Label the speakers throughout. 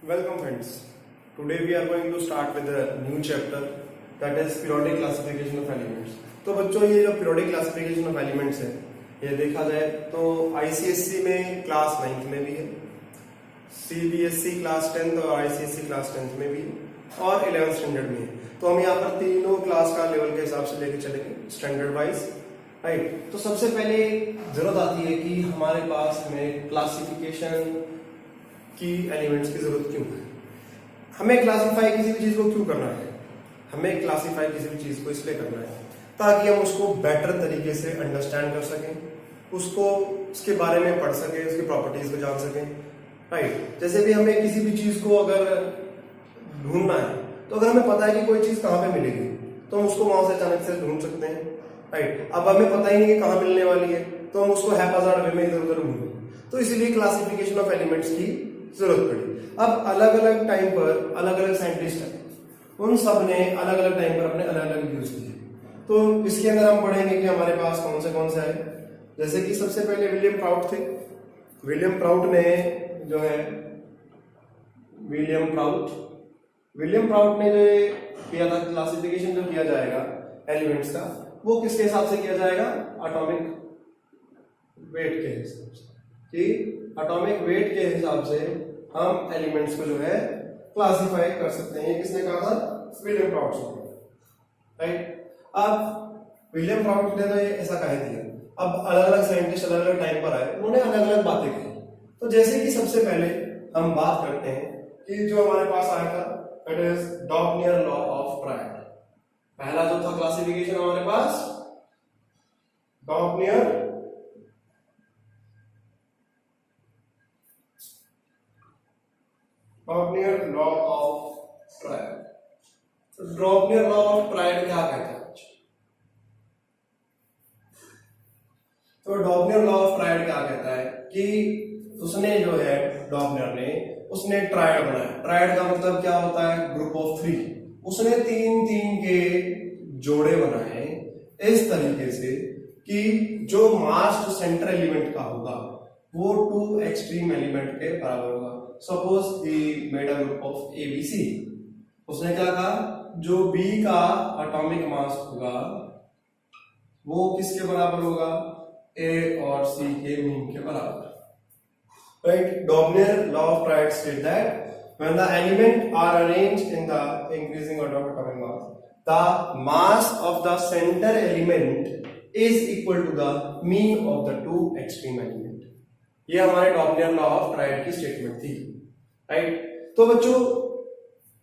Speaker 1: Welcome friends. Today we are going to start with a new chapter that is periodic classification of elements. तो बच्चों ये जो periodic classification of elements है ये देखा जाए तो ICSE में क्लास 9th में भी है, CBSE क्लास 10th और ICSE क्लास 10th में भी है और 11th स्टैंडर्ड में है। तो हम यहाँ पर तीनों क्लास का लेवल के हिसाब से लेके चलेंगे स्टैंडर्ड वाइज, राइट। तो सबसे पहले जरूरत आती है कि हमारे पास हमें क्लासिफिकेशन की एलिमेंट्स की जरूरत क्यों है, हमें क्लासिफाई किसी भी चीज को क्यों करना है। हमें क्लासिफाई किसी भी चीज को इसलिए करना है ताकि हम उसको बेटर तरीके से अंडरस्टैंड कर सकें, उसको उसके बारे में पढ़ सकें, उसकी प्रॉपर्टीज को जान सकें, राइट। जैसे भी हमें किसी भी चीज को अगर ढूंढना है तो अगर हमें पता है कि कोई चीज कहाँ पे मिलेगी तो हम उसको वहां से अचानक से ढूंढ सकते हैं, राइट। अब हमें पता ही नहीं कि कहाँ मिलने वाली है तो हम उसको हैप्पीजार्ड वे में इधर उधर ढूंढेंगे, तो इसीलिए क्लासिफिकेशन ऑफ एलिमेंट्स की जरूरत पड़ी। अब अलग अलग टाइम पर अलग अलग साइंटिस्ट हैं, उन सब ने अलग अलग टाइम पर अपने अलग अलग व्यूज दिए। तो इसके अंदर हम पढ़ेंगे कि हमारे पास कौन से आए। जैसे कि सबसे पहले विलियम प्राउट थे। विलियम प्राउट ने जो है विलियम प्राउट ने जो किया था क्लासिफिकेशन जो किया जाएगा एलिमेंट्स का, वो किसके हिसाब से किया जाएगा, एटॉमिक वेट के हिसाब से, कि एटॉमिक वेट के हिसाब से हम एलिमेंट्स को जो है क्लासिफाई कर सकते हैं। ये किसने कहा था, विलियम प्राउट ने, राइट। अब विलियम प्राउट ने तो ऐसा कह दिया, अब अलग अलग साइंटिस्ट अलग अलग टाइम पर आए, उन्होंने अलग अलग बातें कही। तो जैसे कि सबसे पहले हम बात करते हैं कि जो हमारे पास आया था that is Dobereiner law of triad. पहला जो था क्लासिफिकेशन हमारे पास Dobereiner law of triad. Dobereiner law of triad क्या कहता है? तो डॉर्नियर लॉ ऑफ ट्रायड क्या कहता है कि उसने जो है डॉर्नियर ने उसने ट्रायड बनाया। ट्रायड का मतलब क्या होता है, ग्रुप ऑफ 3। उसने तीन के जोड़े बनाए इस तरीके से कि जो मास जो सेंटर एलिमेंट का होगा वो 2 एक्सट्रीम एलिमेंट के बराबर होगा। Suppose we made a group of ABC। उसने क्या कहा, जो B का एटॉमिक मास होगा वो किसके बराबर होगा, A और C के मीन के बराबर, right? Dornier law of triad states that when the elements are arranged in the increasing order of atomic mass, the mass of the center element is equal to the mean of the 2 extreme element. ये हमारे Dornier law of triad की statement थी, right. तो बच्चों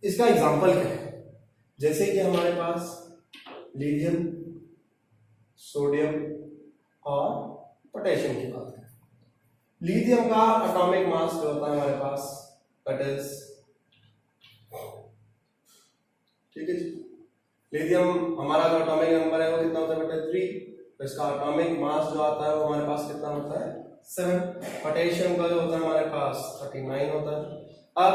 Speaker 1: इसका example क्या है, जैसे कि हमारे पास लिथियम, सोडियम और पोटेशियम की बात है। लिथियम का एटॉमिक मास जो होता है हमारे पास दैट इज, ठीक है जी, लिथियम हमारा जो एटॉमिक नंबर है वो कितना होता है बेटा 3। तो इसका एटॉमिक मास जो आता है वो हमारे पास कितना होता है 7। पोटेशियम का जो होता है हमारे पास 39 होता है। अब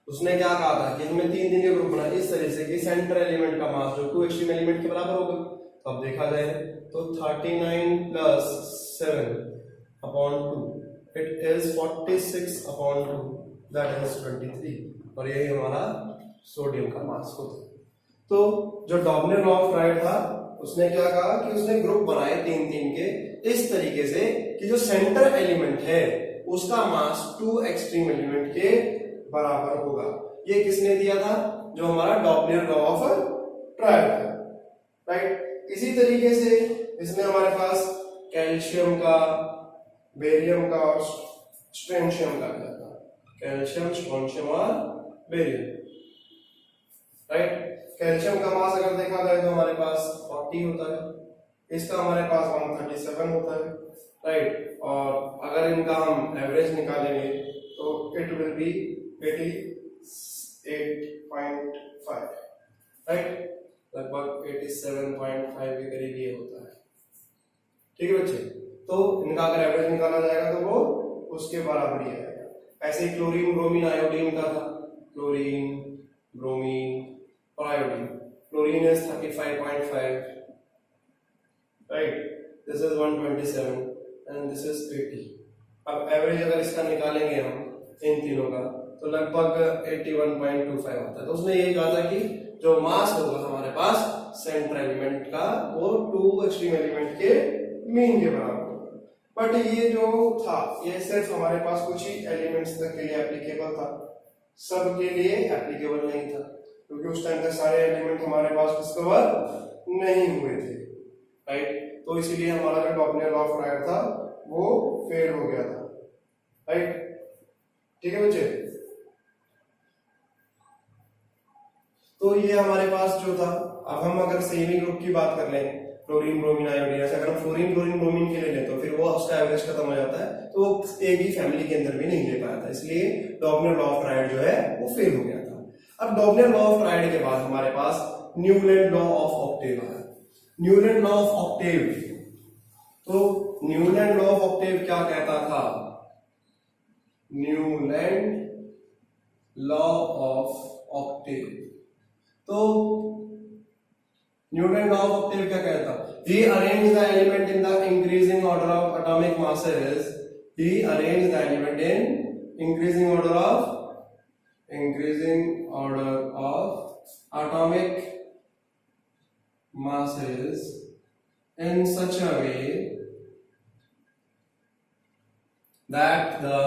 Speaker 1: उसने क्या कहा था कि हमें तीन के ग्रुप बनाए इस तरह से कि सेंटर एलिमेंट का मास जो 2 एक्सट्रीम एलिमेंट के बराबर होगा। तो अब देखा जाए तो 39 plus 7 upon 2 it is 46 upon 2 that is 23, और यही हमारा सोडियम का मास होता है। तो जो डॉर्नियर लॉ ऑफ ट्रायड था उसने क्या कहा कि उसने ग्रुप बनाए तीन के इस तरीके से कि जो सेंटर एलिमेंट है उसका मास 2 एक्सट्रीम एलिमेंट के बराबर होगा। ये किसने दिया था, जो हमारा डॉर्नियर लॉ ऑफ ट्रायड था, राइट। इसी तरीके से इसमें हमारे पास कैल्शियम का, बेरियम का और स्ट्रोंशियम का क्या था, कैल्शियम, स्ट्रोंशियम और बेरियम, राइट। कैल्शियम का मास अगर देखा जाए तो हमारे पास 40 होता है, इसका हमारे पास 137 होता है, राइट। और अगर इनका हम एवरेज निकालेंगे तो इट विल बी 88.5, राइट। लगभग 87.5 के करीब ये होता है, ठीक है बच्चे। तो इनका अगर एवरेज निकाला जाएगा तो वो उसके बराबर ही आएगा। ऐसे ही क्लोरीन, ब्रोमीन, आयोडीन का था, क्लोरीन, ब्रोमीन और iodine. Chlorine is 35.5, right, this is 127 and this is 80। अब एवरेज अगर इसका निकालेंगे हम इन तीनों का, तो लगभग 81.25 होता है। तो उसने ये कहा था कि जो मास होगा हमारे पास सेंटर एलिमेंट का वो 2 एक्सट्रीम एलिमेंट के मीन के बराबर होगा। बट ये जो था ये सिर्फ हमारे पास कुछ ही एलिमेंट्स तक के लिए एप्लीकेबल था, सब के लिए एप्लीकेबल नहीं था, क्योंकि उस टाइम तक सारे एलिमेंट हमारे पास डिस्कवर नहीं हुए थे, राइट। तो इसीलिए हमारा जो डॉपलर लॉ ऑफ राइट था वो फेल हो गया था, राइट। ठीक है बच्चे, तो ये हमारे पास जो था। अब हम अगर सेमी ग्रुप की बात कर लें, क्लोरीन ब्रोमीन आयोडीन, अगर हम फ्लोरीन क्लोरीन ब्रोमीन के लिए लें तो फिर वो उसका एवरेज खत्म हो जाता है, तो वो एक ही फैमिली के अंदर भी नहीं ले पाया था, इसलिए डॉपलर लॉ ऑफ राइट जो है वो फेल हो गया था। अब डॉपलर लॉ ऑफ राइट के बाद हमारे पास न्यूलैंड लॉ ऑफ ऑक्टेव आया। न्यूलैंड लॉ ऑफ ऑक्टेव, तो न्यूलैंड लॉ ऑफ ऑक्टेव क्या कहता था? न्यूलैंड लॉ ऑफ ऑक्टेव, तो न्यूटन लॉ ऑफ ऑक्टेव क्या कहता? He arranged the element in the increasing order of atomic masses. He arranged the element in increasing order of atomic masses in such a way that the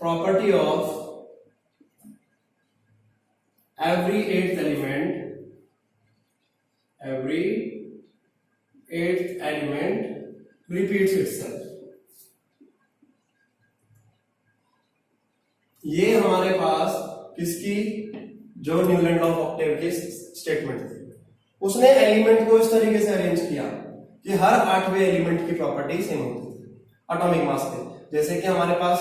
Speaker 1: property of every eighth element repeats itself। ये हमारे पास किसकी, जो Newland law of Octave की statement थी। उसने element को इस तरीके से अरेंज किया कि हर 8वें एलिमेंट की प्रॉपर्टी सेम होती थी एटॉमिक मास पे। जैसे कि हमारे पास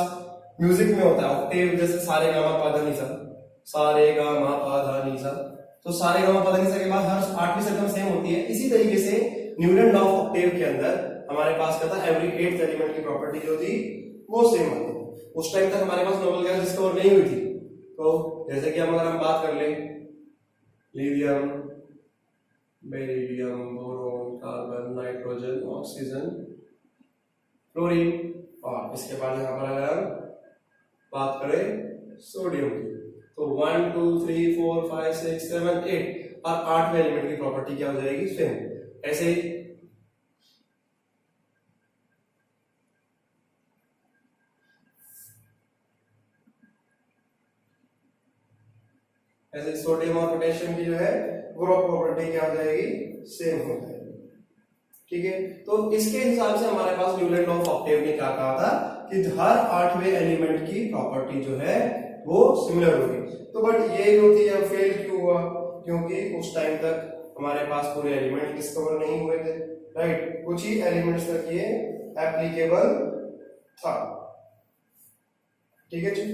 Speaker 1: म्यूजिक में होता है ऑक्टेव, जैसे सारे गामा पा धा नी सा, सारे गामा पा धा नी सा, तो सारे गामा पा धा नी सा के बाद हर 8वीं सरगम सेम होती है। इसी तरीके से न्यूलैंड लॉ ऑफ ऑक्टेव के अंदर हमारे पास क्या था, एवरी 8th एलिमेंट की प्रॉपर्टी जो थी वो सेम आती थी। उस टाइम तक हमारे पास नोबेल गैस डिस्कवर नहीं हुई थी। तो जैसे कि अगर हम बात कर लें lithium, beryllium, boron, carbon, nitrogen, oxygen, fluorine, और इसके बाद यहाँ पर अगर हम बात करें सोडियम की, तो 1 2 3 4 5 6 7 8 और 8वें एलिमेंट की प्रॉपर्टी क्या हो जाएगी, सेम। ऐसे ही सोडियम और पोटेशियम की जो है ग्रुप प्रॉपर्टी क्या हो जाएगी, सेम हो जाएगी। ठीक है, तो इसके हिसाब से हमारे पास न्यूलैंड लॉ ऑफ ऑक्टेव ने क्या कहा था कि हर 8वें एलिमेंट की प्रॉपर्टी जो है वो सिमिलर होगी। तो बट ये जो थी अब फेल क्यों हुआ, क्योंकि उस टाइम तक हमारे पास पूरे एलिमेंट डिस्कवर नहीं हुए थे, राइट। कुछ ही एलिमेंट्स तक ये एप्लीकेबल था। ठीक है जी,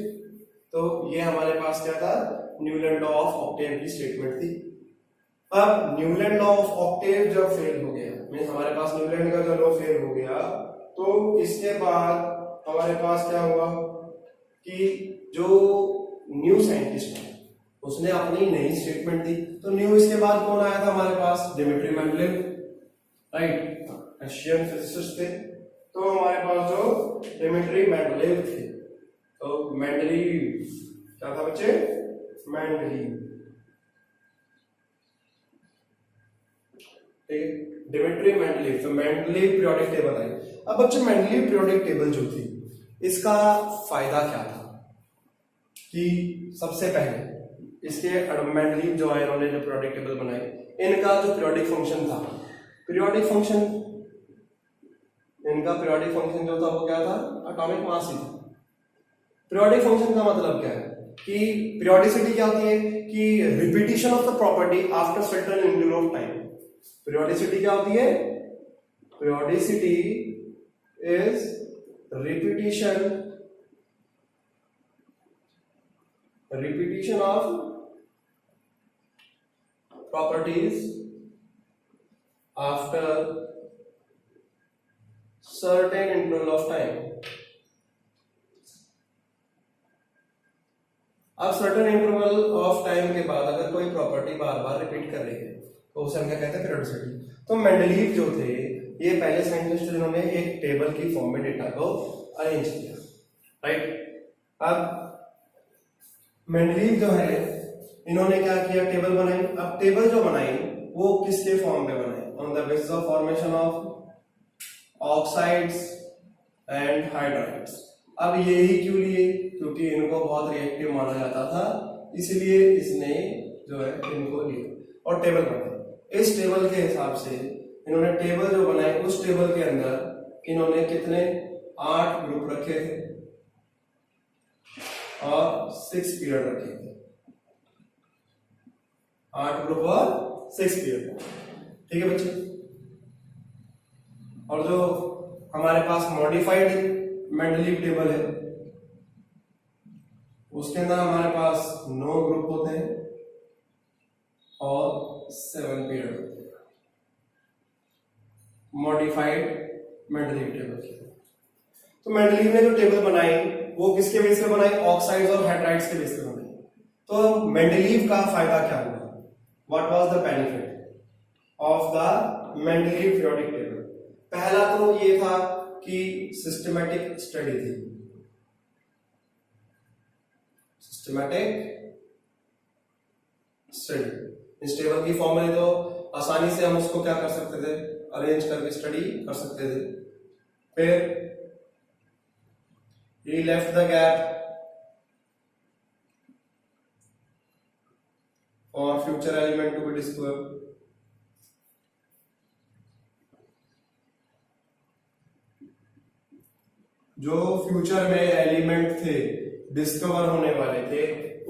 Speaker 1: तो ये हमारे पास क्या था, न्यूलैंड लॉ ऑफ ऑक्टेव की स्टेटमेंट थी। अब न्यूलैंड लॉ ऑफ ऑक्टेव जब फेल हो गया, मींस हमारे पास न्यूलैंड का जो लॉ फेल हो गया, तो इसके बाद हमारे पास क्या हुआ कि जो न्यू साइंटिस्ट है उसने अपनी नई स्टेटमेंट दी। तो न्यू इसके बाद कौन आया था हमारे पास, Dmitri Mendeleev, right, Russian physicist थे। तो हमारे पास जो डिमिट्री मेंडलेव थे, तो मेंडलीव क्या था बच्चे, मेंडलीव, ठीक है, डिमिट्री मेंडलीव। तो मेंडलीव पीरियोडिक टेबल आई। अब बच्चे मेंडलीव पीरियोडिक टेबल जो थी इसका फायदा क्या था कि सबसे पहले इसके मेंडलीव जो आए उन्होंने जो पीरियोडिक टेबल बनाई, इनका जो पीरियोडिक फंक्शन था, पीरियोडिक फंक्शन, इनका पीरियोडिक फंक्शन जो था वो क्या था, एटॉमिक मास ही था। पीरियोडिक फंक्शन का मतलब क्या है कि पीरियोडिसिटी क्या होती है कि repetition of the property after certain interval of time. Periodicity क्या होती है, periodicity is repetition of properties after certain interval of time। अब सर्टेन इंटरवल ऑफ टाइम के बाद अगर कोई प्रॉपर्टी बार बार रिपीट कर रही है तो उसे हम क्या कहते हैं, पीरियोडिसिटी। तो मेंडलीव जो थे ये पहले साइंटिस्ट जिन्होंने एक टेबल की फॉर्म में डेटा को अरेंज किया, राइट। अब मेंडलीव जो है इन्होंने क्या किया, टेबल बनाई। अब टेबल जो बनाई वो किसके फॉर्म पे बनाई, on the basis of formation of oxides and hydrides. अब यही क्यों लिए, क्योंकि इनको बहुत रिएक्टिव माना जाता था, इसलिए इसने जो है इनको लिया और टेबल बनाई। इस टेबल के हिसाब से इन्होंने टेबल जो बनाई, उस टेबल के अंदर इन्होंने कितने 8 ग्रुप रखे थे और 6 पीरियड रखे थे। 8 ग्रुप और 6 पीरियड, ठीक है बच्चे। और जो हमारे पास मॉडिफाइड मेंडलीव टेबल है उसके अंदर हमारे पास 9 ग्रुप होते हैं और 7 पीरियड होते हैं मॉडिफाइड मेंडलीव टेबल। तो मेंडलीव ने जो टेबल बनाई वो किसके बेस पे बनाई, ऑक्साइड्स और हाइड्राइड्स के बेस पे बनाई। तो मेंडलीव का फायदा क्या हुआ, what was the benefit of the Mendeleev periodic table. पहला तो ये था कि सिस्टमैटिक स्टडी थी, सिस्टमैटिक स्टडी। इस टेबल की फॉर्म में तो आसानी से हम उसको क्या कर सकते थे, अरेंज करके स्टडी कर सकते थे। फिर he left the gap for future element to be discovered। जो फ्यूचर में एलिमेंट थे डिस्कवर होने वाले थे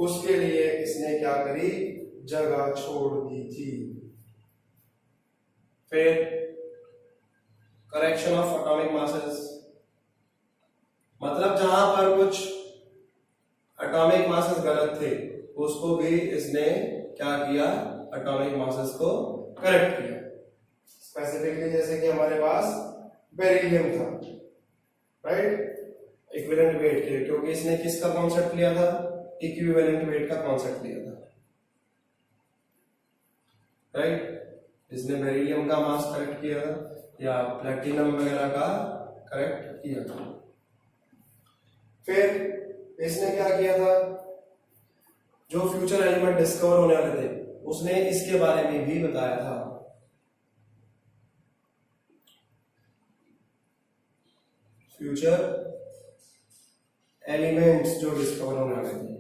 Speaker 1: उसके लिए इसने क्या करी, जगह छोड़ दी थी। फिर करेक्शन ऑफ एटॉमिक मासेस, मतलब जहां पर कुछ एटॉमिक मासेस गलत थे उसको भी इसने क्या किया, एटॉमिक मासेस को करेक्ट किया। स्पेसिफिकली जैसे कि हमारे पास बेरिलियम था, राइट, इक्विवेलेंट वेट के, क्योंकि इसने किसका कॉन्सेप्ट लिया था, इक्विवेलेंट वेट का कॉन्सेप्ट लिया था, राइट। इसने बेरिलियम का मास करेक्ट किया या प्लेटिनम वगैरह का करेक्ट किया था। फिर इसने क्या किया था, जो फ्यूचर एलिमेंट डिस्कवर होने वाले थे उसने इसके बारे में भी बताया था। फ्यूचर एलिमेंट्स जो डिस्कवर होने वाले थे,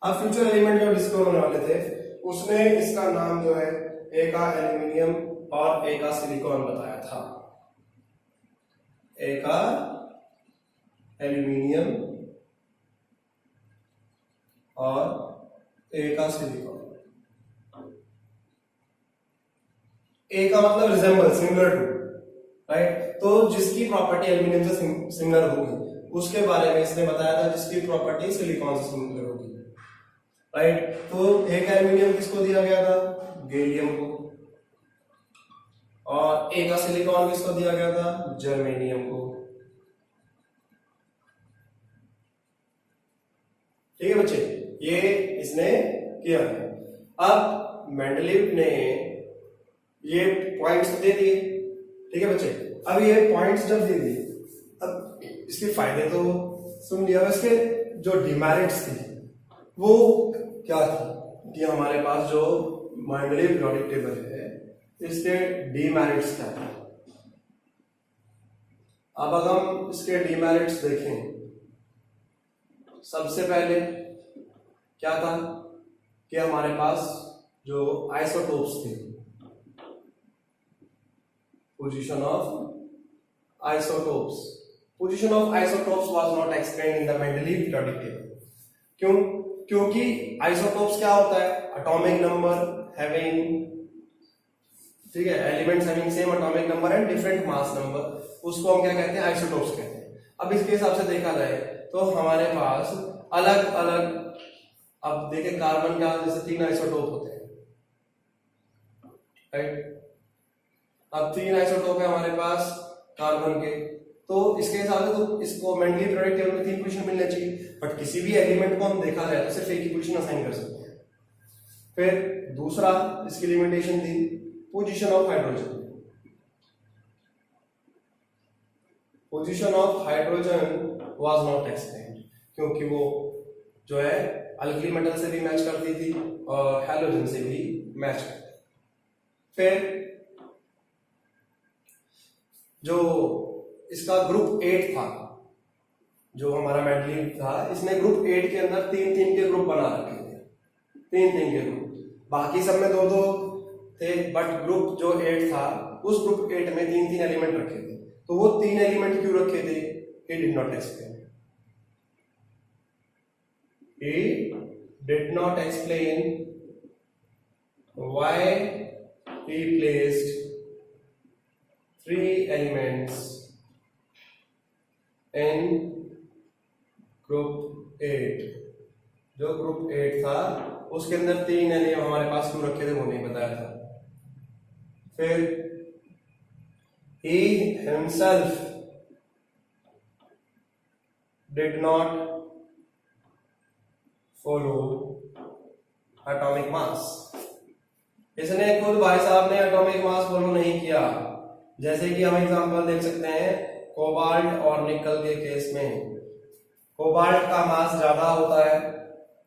Speaker 1: अब फ्यूचर एलिमेंट जो डिस्कवर होने वाले थे उसने इसका नाम जो है एक का एल्यूमिनियम और एक का सिलिकॉन बताया था। एक का एल्यूमिनियम और एक का सिलिकॉन। ए का मतलब रिजेंबल, सिमिलर टू, राइट। तो जिसकी प्रॉपर्टी एल्यूमिनियम से सिमिलर होगी उसके बारे में इसने बताया था जिसकी प्रॉपर्टी सिलिकॉन से सिमिलर होगी, राइट। तो एक एल्यूमिनियम किसको दिया गया था, गैलियम को, और एक का सिलिकॉन किसको दिया गया था, जर्मेनियम को, ठीक है बच्चे। ये इसने किया। अब मेंडलीव ने ये पॉइंट्स दे दिए, ठीक है बच्चे। अब ये पॉइंट्स जब दे दिए, अब इसके फायदे तो सुन लिया, इसके जो डिमेरिट्स थे वो क्या थी कि हमारे पास जो मेंडलीव पीरियोडिक टेबल है इसके डिमेरिट्स क्या है। अब अगर हम इसके डिमेरिट्स देखें, सबसे पहले क्या था कि हमारे पास जो आइसोटोप्स थे, position of isotopes was not explained in the Mendeleev periodic table. क्यों? क्योंकि आइसोटोप्स क्या होता है, एटॉमिक नंबर हैविंग, ठीक है, elements having same atomic number and different mass number, उसको हम क्या कहते हैं, आइसोटोप्स कहते हैं। अब इसके हिसाब से देखा जाए तो हमारे पास अलग अलग, अब देखें कार्बन का जैसे 3 आइसोटोप होते हैं, राइट। अब 3 आइसोटोप है हमारे पास कार्बन के, तो इसके हिसाब से तो इसको मेंडलीव पीरियोडिक टेबल में 3 पोजीशन मिलना चाहिए, बट किसी भी एलिमेंट को हम देखा जाए तो सिर्फ एक ही पोजीशन असाइन कर सकते हैं। फिर दूसरा इसकी लिमिटेशन थी position of hydrogen, position of hydrogen was not explained, क्योंकि वो जो है अल्कली मेटल से भी मैच करती थी और हैलोजन से भी मैच करती थी। फिर जो इसका ग्रुप 8 था, जो हमारा मेंडलीव था, इसने ग्रुप 8 के अंदर 3-3 के ग्रुप बना रखे थे, 3-3 के ग्रुप, बाकी सब में 2-2 थे, बट ग्रुप जो 8 था उस ग्रुप 8 में 3-3 एलिमेंट रखे थे। तो वो 3 एलिमेंट क्यों रखे थे? he did not explain. He did not explain why he placed 3 elements in group 8। जो ग्रुप 8 था उसके अंदर 3 एलिमेंट हमारे पास क्यों रखे थे वो नहीं बताया था। फिर he himself did not follow atomic mass। इसने खुद भाई साहब ने एटॉमिक मास फॉलो नहीं किया। जैसे कि हम एग्जांपल देख सकते हैं कोबाल्ट और निकल के केस में, कोबाल्ट का मास ज्यादा होता है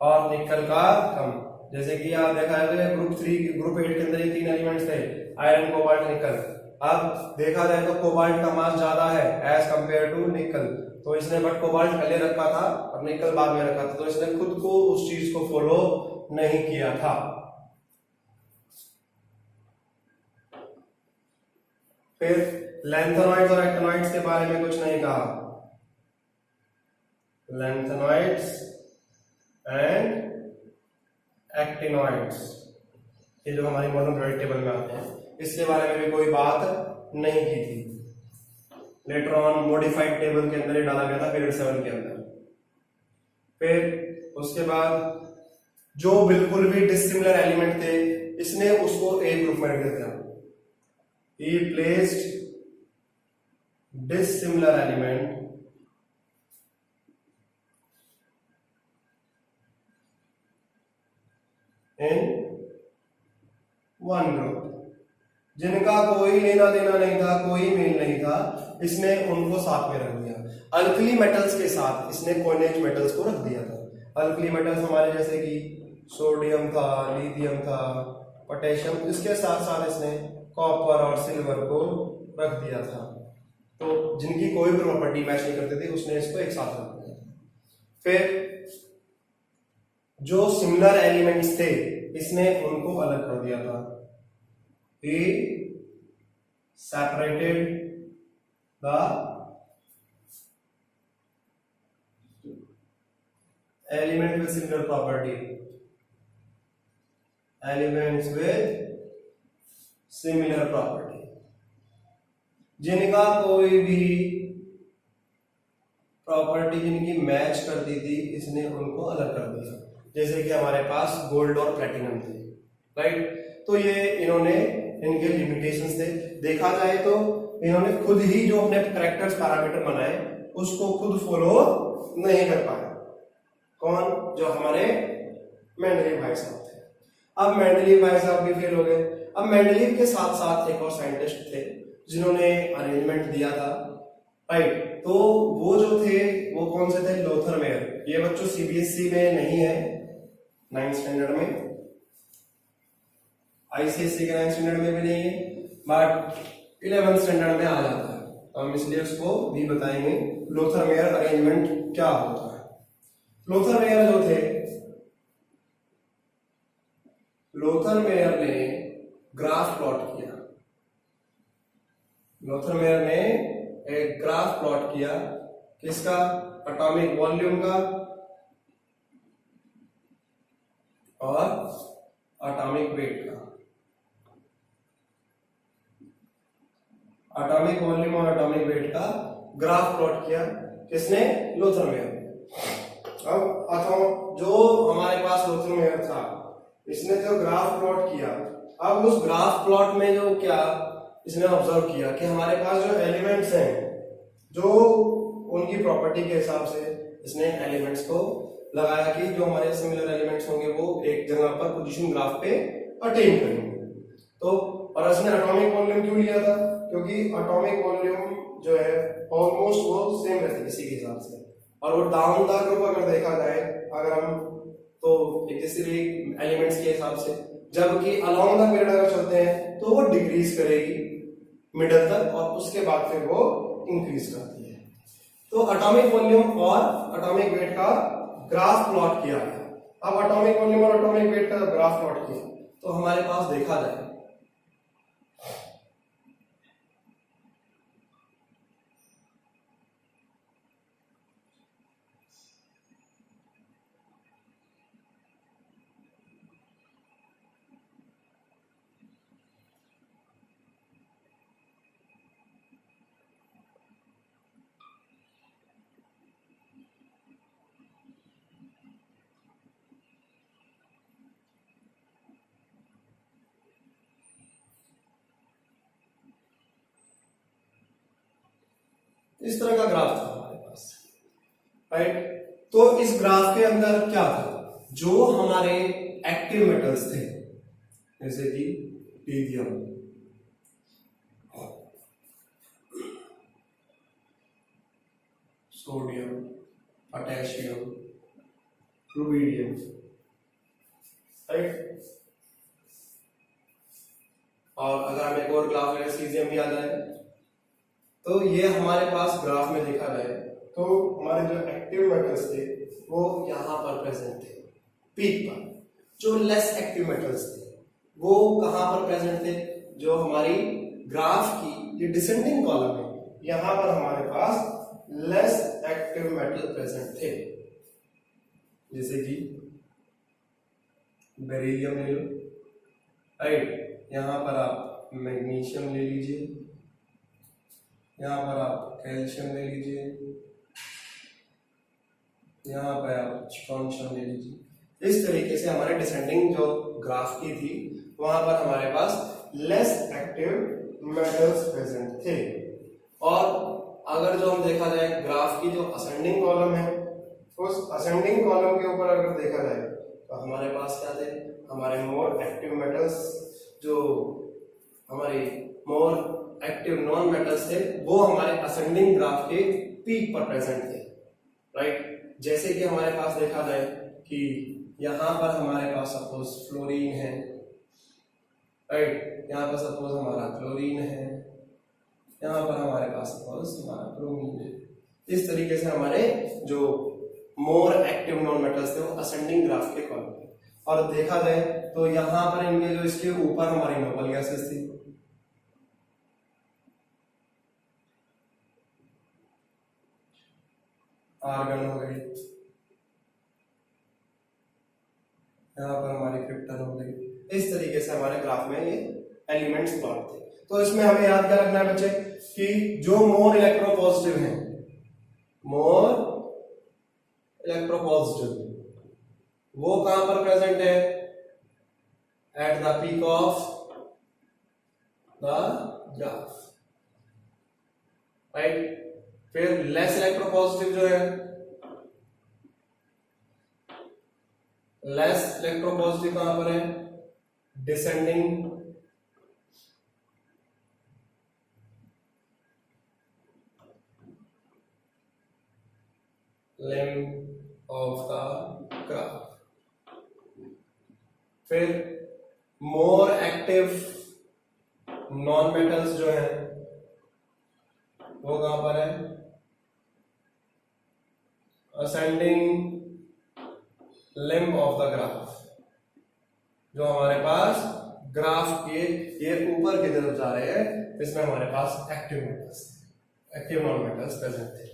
Speaker 1: और निकल का कम। जैसे कि आप देखा है ग्रुप 8 के अंदर ही 3 एलिमेंट्स थे, आयरन, कोबाल्ट, निकल। अब देखा जाए तो कोबाल्ट का मास ज्यादा है एज कंपेयर टू निकल, तो इसने बट कोबाल्ट पहले रखा था और निकल बाद में रखा था, तो इसने खुद को उस चीज को फॉलो नहीं किया था। फिर लैंथेनॉइड्स और एक्टिनॉइड्स के बारे में कुछ नहीं कहा। लैंथेनॉइड्स एंड एक्टिनॉइड्स, ये जो हमारी मॉडर्न पीरियोडिक टेबल में आते हैं, इसके बारे में भी कोई बात नहीं की थी। लेटर ऑन मॉडिफाइड टेबल के अंदर ही डाला गया था पीरियड 7 के अंदर। फिर उसके बाद जो बिल्कुल भी डिसिमिलर एलिमेंट थे इसने उसको एक ग्रुप में रख दिया। He placed dissimilar element in one group, जिनका कोई लेना देना नहीं था, कोई मेल नहीं था, इसने उनको साथ में रख दिया। अल्कली मेटल्स के साथ इसने कोइनेज मेटल्स को रख दिया था। अल्कली मेटल्स हमारे जैसे कि सोडियम था, लिथियम था, पोटेशियम, इसके साथ साथ इसने कॉपर और सिल्वर को रख दिया था। तो जिनकी कोई भी प्रॉपर्टी मैच नहीं करती थी उसने इसको एक साथ रख दिया। फिर जो सिमिलर एलिमेंट्स थे इसने उनको अलग कर दिया था। He separated the element with similar property, elements with similar property, जिनका कोई भी प्रॉपर्टी जिनकी मैच करती थी इसने उनको अलग कर दिया। जैसे कि हमारे पास गोल्ड और प्लैटिनम थे, राइट। तो ये इन्होंने इनके लिमिटेशंस थे। देखा जाए तो इन्होंने खुद ही जो अपने कैरेक्टर्स पैरामीटर बनाए उसको खुद फॉलो नहीं कर पाए। कौन? जो हमारे मेंडलीव भाई साहब थे। अब मेंडलीव भाई साहब भी फेल हो गए। अब मेंडलीव के साथ साथ एक और साइंटिस्ट थे जिन्होंने अरेंजमेंट दिया था, राइट। तो वो जो थे वो कौन से थे? Lothar Meyer. ये बच्चों सीबीएसई में नहीं है 9th स्टैंडर्ड में, आईसीएसई के 9th स्टैंडर्ड में भी नहीं है, बट 11th स्टैंडर्ड में आ जाता है, तो हम इसलिए उसको भी बताएंगे लोथर मेयर अरेंजमेंट क्या होता है। लोथर मेयर जो थे, लोथर मेयर ने ग्राफ प्लॉट किया। लोथर मेयर ने एक ग्राफ प्लॉट किया किसका? एटॉमिक वॉल्यूम का और एटॉमिक वेट का। एटॉमिक वॉल्यूम और एटॉमिक वेट का ग्राफ प्लॉट किया किसने? Lothar Meyer. अब जो हमारे पास लोथर मेयर था इसने जो ग्राफ प्लॉट किया, अब उस ग्राफ प्लॉट में जो क्या इसने ऑब्जर्व किया कि हमारे पास जो एलिमेंट्स हैं, जो उनकी प्रॉपर्टी के हिसाब से इसने एलिमेंट्स को लगाया कि जो हमारे सिमिलर एलिमेंट्स होंगे वो एक जगह पर पोजीशन ग्राफ पे अटेन करेंगे। तो और इसने एटॉमिक वॉल्यूम क्यों लिया था? क्योंकि एटॉमिक वॉल्यूम जो है ऑलमोस्ट ऑलमोस्ट वो सेम रहती है इसी के हिसाब से। और वो डाउन द ग्रुप अगर देखा जाए अगर हम तो एक किसी भी एलिमेंट्स के हिसाब से, जबकि अलोंग द पीरियड अगर चलते हैं तो वो डिक्रीज करेगी मिडल तक और उसके बाद फिर वो इंक्रीज करती है। तो एटॉमिक वॉल्यूम और एटॉमिक वेट का ग्राफ प्लॉट किया है। अब एटॉमिक वॉल्यूम और एटॉमिक वेट का ग्राफ प्लॉट किया तो हमारे पास देखा जाए इस तरह का ग्राफ था हमारे पास, राइट। तो इस ग्राफ के अंदर क्या था, जो हमारे एक्टिव मेटल्स थे जैसे कि lithium, sodium, potassium, rubidium, right. और अगर हम एक और ग्राफ लें सीजियम भी आ जाए तो ये हमारे पास ग्राफ में देखा जाए तो हमारे जो एक्टिव मेटल्स थे वो यहां पर प्रेजेंट थे पीक पर। जो लेस एक्टिव मेटल्स थे वो कहां पर प्रेजेंट थे, जो हमारी ग्राफ की ये डिसेंडिंग कॉलम है यहां पर हमारे पास लेस एक्टिव मेटल प्रेजेंट थे, जैसे कि बेरिलियम ले लो, राइट। यहां पर आप मैग्नीशियम ले लीजिए, यहां पर आप कैल्शियम ले लीजिए, यहां पर आप स्ट्रोंशियम ले लीजिए। इस तरीके से हमारे डिसेंडिंग जो ग्राफ की थी वहां पर हमारे पास लेस एक्टिव मेटल्स प्रेजेंट थे। और अगर जो हम देखा जाए ग्राफ की जो असेंडिंग कॉलम है उस असेंडिंग कॉलम के ऊपर अगर देखा जाए तो हमारे पास क्या थे, हमारे मोर एक्टिव मेटल्स, जो हमारे मोर एक्टिव नॉन मेटल्स थे वो हमारे असेंडिंग ग्राफ के पीक पर प्रेजेंट थे, राइट। जैसे कि हमारे पास देखा जाए कि यहां पर हमारे पास सपोज फ्लोरीन है, राइट। यहां पर सपोज हमारा क्लोरीन है, यहां पर हमारे पास सपोज हमारा ब्रोमीन है। इस तरीके से हमारे जो मोर एक्टिव नॉन मेटल्स थे वो असेंडिंग ग्राफ के कॉलम थे। और देखा जाए तो यहां पर इनके जो इसके ऊपर हमारी नोबल गैसेस थी, आर्गन हो गई, यहाँ पर हमारी क्रिप्टन हो गई। इस तरीके से हमारे ग्राफ में ये एलिमेंट्स प्लॉट थे। तो इसमें हमें याद क्या रखना है बच्चे कि जो मोर इलेक्ट्रोपॉजिटिव हैं, मोर इलेक्ट्रोपॉजिटिव वो कहां पर प्रेजेंट है, at the peak of the graph, right. फिर लेस इलेक्ट्रोपॉजिटिव जो है, लेस इलेक्ट्रोपॉजिटिव कहां पर है, descending limb of the graph. फिर मोर एक्टिव नॉन मेटल्स जो है वो कहां पर है, ascending limb of the graph. जो हमारे पास ग्राफ के ये ऊपर की तरफ जा रहे हैं इसमें हमारे पास active metals, active non metals present थे।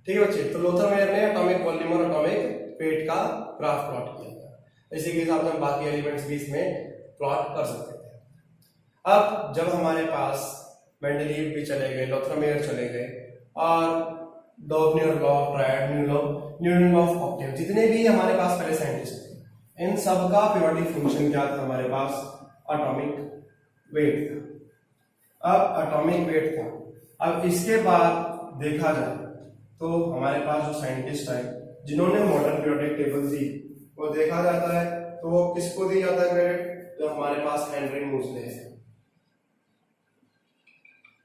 Speaker 1: ठीक है बच्चे, तो लोथर मेयर ने एटॉमिक वॉल्यूम और एटॉमिक वेट का ग्राफ प्लॉट किया था। इसी के हिसाब से हम बाकी एलिमेंट्स भी इसमें प्लॉट कर सकते थे। अब जब हमारे पास मेंडलीव भी चले गए, लोथर मेयर चले गए और Dornier law, triad Newton law of Octave, जितने भी हमारे पास पहले साइंटिस्ट थे इन सब का पीरियोडिक फंक्शन क्या था हमारे पास, एटॉमिक वेट था। अब एटॉमिक वेट था। अब इसके बाद देखा जाए तो हमारे पास जो साइंटिस्ट है जिन्होंने मॉडर्न पीरियोडिक टेबल दी वो देखा जाता है तो वो किसको दी जाता है क्रेडिट, जो हमारे पास हेनरी मूसले है।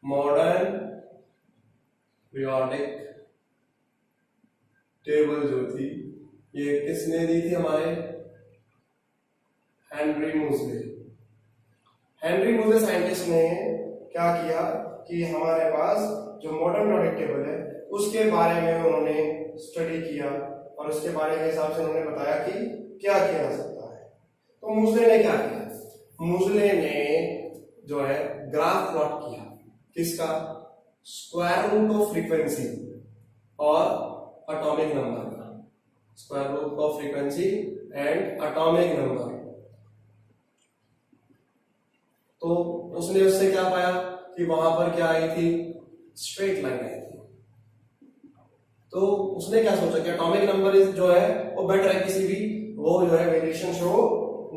Speaker 1: मॉडर्न पीरियोडिक टेबल जो थी ये किसने दी थी? हमारे हेनरी मूजले। हेनरी मूजले साइंटिस्ट ने क्या किया कि हमारे पास जो मॉडर्न पीरियोडिक टेबल है उसके बारे में उन्होंने स्टडी किया और उसके बारे के हिसाब से उन्होंने बताया कि क्या किया जा सकता है। तो मूजले ने क्या किया? मूजले ने जो है ग्राफ प्लॉट किया। किसका? स्क्वायर रूट ऑफ फ्रीक्वेंसी और एटॉमिक नंबर का। Square root of frequency and atomic number. तो उसने उससे क्या पाया कि वहां पर क्या आई थी? स्ट्रेट लाइन आई थी। तो उसने क्या सोचा कि एटॉमिक नंबर जो है वो बेटर है, किसी भी वो जो है वेरिएशन शो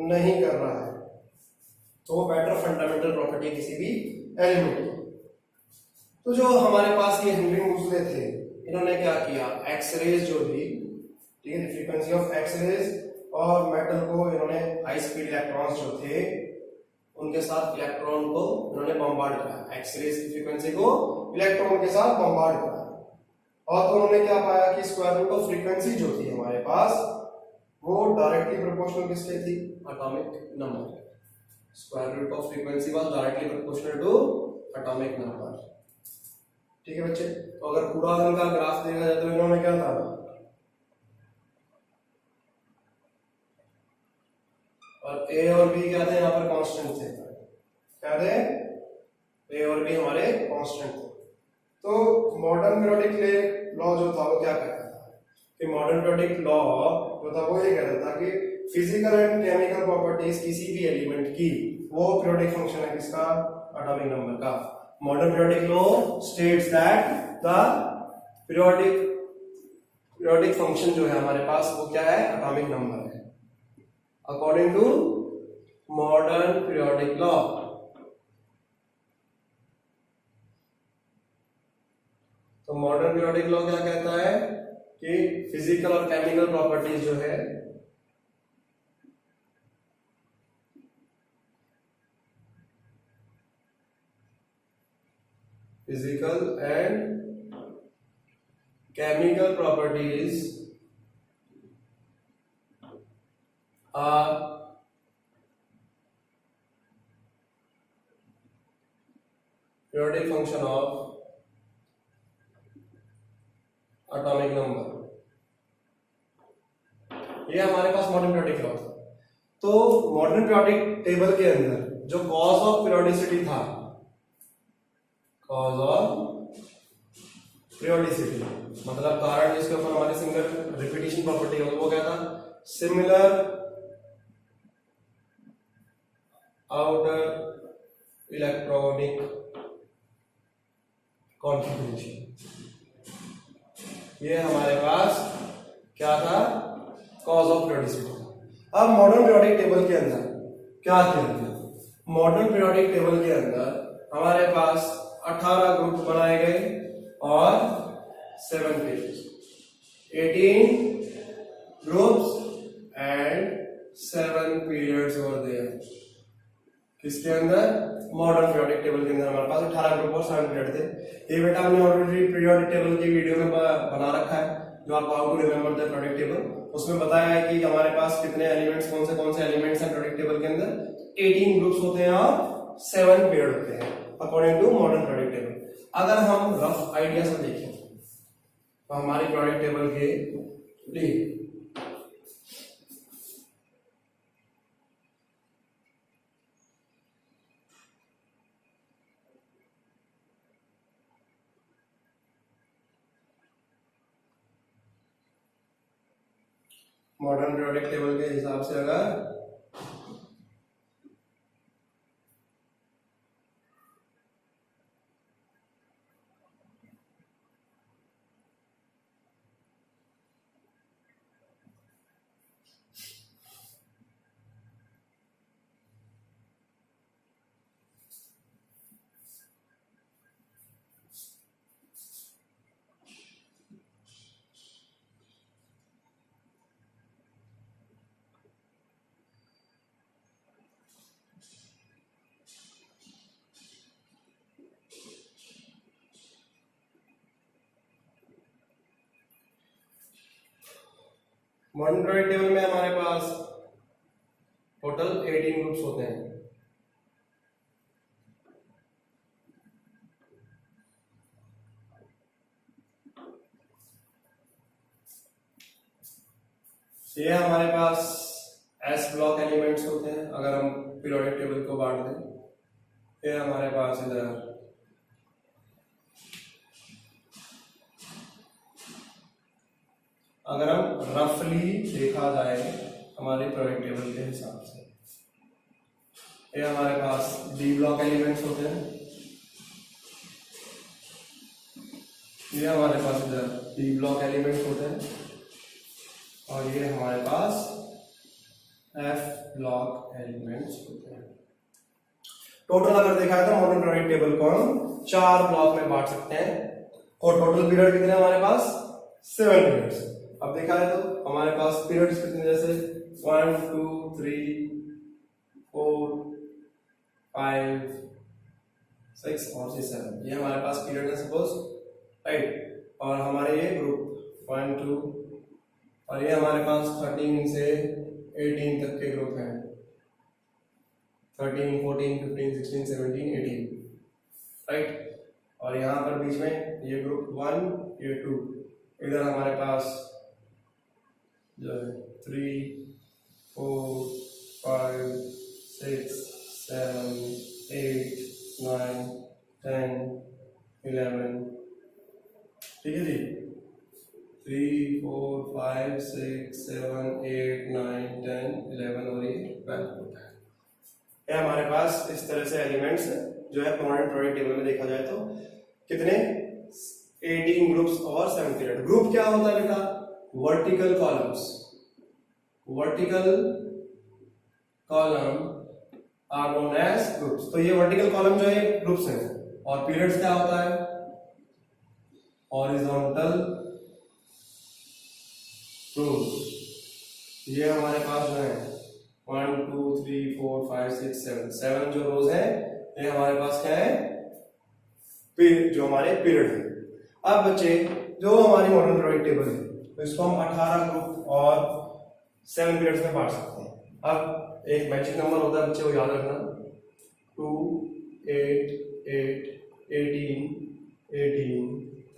Speaker 1: नहीं कर रहा है, तो वो बेटर फंडामेंटल प्रॉपर्टी किसी भी एलिमेंट की। तो जो हमारे पास ये हेनरी मूजले थे, इन्होंने क्या किया? एक्सरेज जो थी, ठीक है, फ्रीक्वेंसी ऑफ एक्सरेज और मेटल को इन्होंने हाई स्पीड इलेक्ट्रॉन्स जो थे उनके साथ इलेक्ट्रॉन को इन्होंने बम्बार्ड करा। एक्सरेज की फ्रीक्वेंसी को इलेक्ट्रॉन के साथ बम्बार्ड करा और तो उन्होंने क्या पाया कि स्क्वायर रूट ऑफ फ्रीक्वेंसी जो थी हमारे पास वो डायरेक्टली प्रोपोर्शनल किसके थी? Atomic number. Square root of frequency was directly proportional to atomic number. ठीक है बच्चे, तो अगर पूरा दिन का ग्राफ देखा जाए तो इन्होंने क्या था? और ए और बी क्या थे? यहाँ पर कांस्टेंट थे। क्या थे? ए और बी हमारे कांस्टेंट थे। तो मॉडर्न पीरियोडिक लॉ जो था वो क्या कहता था कि मॉडर्न पीरियोडिक लॉ जो था वो ये कहता था कि फिजिकल एंड केमिकल प्रॉपर्टीज किसी भी एलिमेंट की वो पीरियोडिक फंक्शन है किसका? एटॉमिक नंबर का। Modern periodic law states that the periodic function जो है हमारे पास वो क्या है? एटॉमिक नंबर है, according to modern periodic law. तो मॉडर्न पीरियोडिक लॉ क्या कहता है कि फिजिकल और केमिकल प्रॉपर्टीज जो है physical and chemical properties are periodic function of atomic number. ये हमारे पास मॉडर्न पीरियोडिक लॉ था। तो मॉडर्न पीरियोडिक टेबल के अंदर जो कॉज ऑफ पीरियोडिसिटी था, कॉज ऑफ पीरियोडिसिटी मतलब कारण जिसके ऊपर हमारे सिंगल रिपीटिशन प्रॉपर्टी है वो क्या था? Similar outer electronic configuration. ये हमारे पास क्या था? Cause of periodicity. अब मॉडर्न पीरियोडिक टेबल के अंदर क्या किया गया? मॉडर्न पीरियोडिक टेबल के अंदर हमारे पास 18 ग्रुप बनाए गए और 7 pages, 18 groups and 7 periods were there. किसके अंदर? मॉडर्न पीरियोडिक टेबल के अंदर हमारे पास 18 ग्रुप और 7 पीरियड थे। ये बेटा हमने ऑलरेडी पीरियोडिक टेबल की वीडियो में बना रखा है, जो आप how to remember the periodic table, उसमें बताया है कि हमारे पास कितने एलिमेंट्स, कौन से एलिमेंट्स हैं पीरियोडिक टेबल के अंदर। 18 ग्रुप्स होते हैं और 7 पीरियड होते हैं according to modern periodic table. अगर हम रफ आइडिया से देखें तो हमारी पीरियोडिक टेबल के लिए मॉडर्न पीरियोडिक टेबल के हिसाब से अगर मॉडर्न पीरियोडिक टेबल में हमारे पास टोटल 18 ग्रुप्स होते हैं। ये हमारे पास एस ब्लॉक एलिमेंट्स होते हैं अगर हम पीरियोडिक टेबल को बांट दें। ये हमारे पास इधर अगर हम रफली देखा जाए हमारे पीरियोडिक टेबल के हिसाब से, ये हमारे पास डी ब्लॉक एलिमेंट्स होते हैं। ये हमारे पास इधर डी ब्लॉक एलिमेंट्स होते हैं और ये हमारे पास एफ ब्लॉक एलिमेंट्स होते हैं। टोटल अगर देखा है तो मॉडर्न पीरियोडिक टेबल को हम 4 ब्लॉक में बांट सकते हैं और टोटल पीरियड कितने हमारे पास 7 पीरियड्स। अब देखा है तो हमारे पास पीरियड्स कितने, जैसे 1 2 3 4 5 6 और 7, ये हमारे पास पीरियड है सपोज, राइट। और हमारे ये ग्रुप 1 2 और ये हमारे पास 13 से 18 तक के ग्रुप हैं, 13 14 15 16 17 18, राइट। और यहाँ पर बीच में ये ग्रुप 1 ये 2, इधर हमारे पास जो है 3 4 5 6 7 8 9 10 11, ठीक है जी, 3 4 5 6 7 8 9 10 11 और ये 12 होता है। ये हमारे पास इस तरह से एलिमेंट्स जो है मॉडर्न पीरियोडिक टेबल में देखा जाए तो कितने 18 ग्रुप्स और 7 पीरियड। ग्रुप क्या होता है बेटा, vertical columns. Vertical column are known as groups. तो ये वर्टिकल कॉलम जो है ग्रुप्स हैं और पीरियड्स क्या होता है, हॉरिजॉन्टल रोज। ये हमारे पास जो है 1 2 3 4 5 6 7 जो रोज है ये हमारे पास क्या है, जो हमारे पीरियड है। अब बच्चे जो हमारी मॉडर्न पीरियोडिक टेबल है तो इसको हम 18 ग्रुप और 7 पीरियड्स में बांट सकते हैं। अब एक मैजिक नंबर होता है बच्चे को याद रखना, 2 8 8 18 18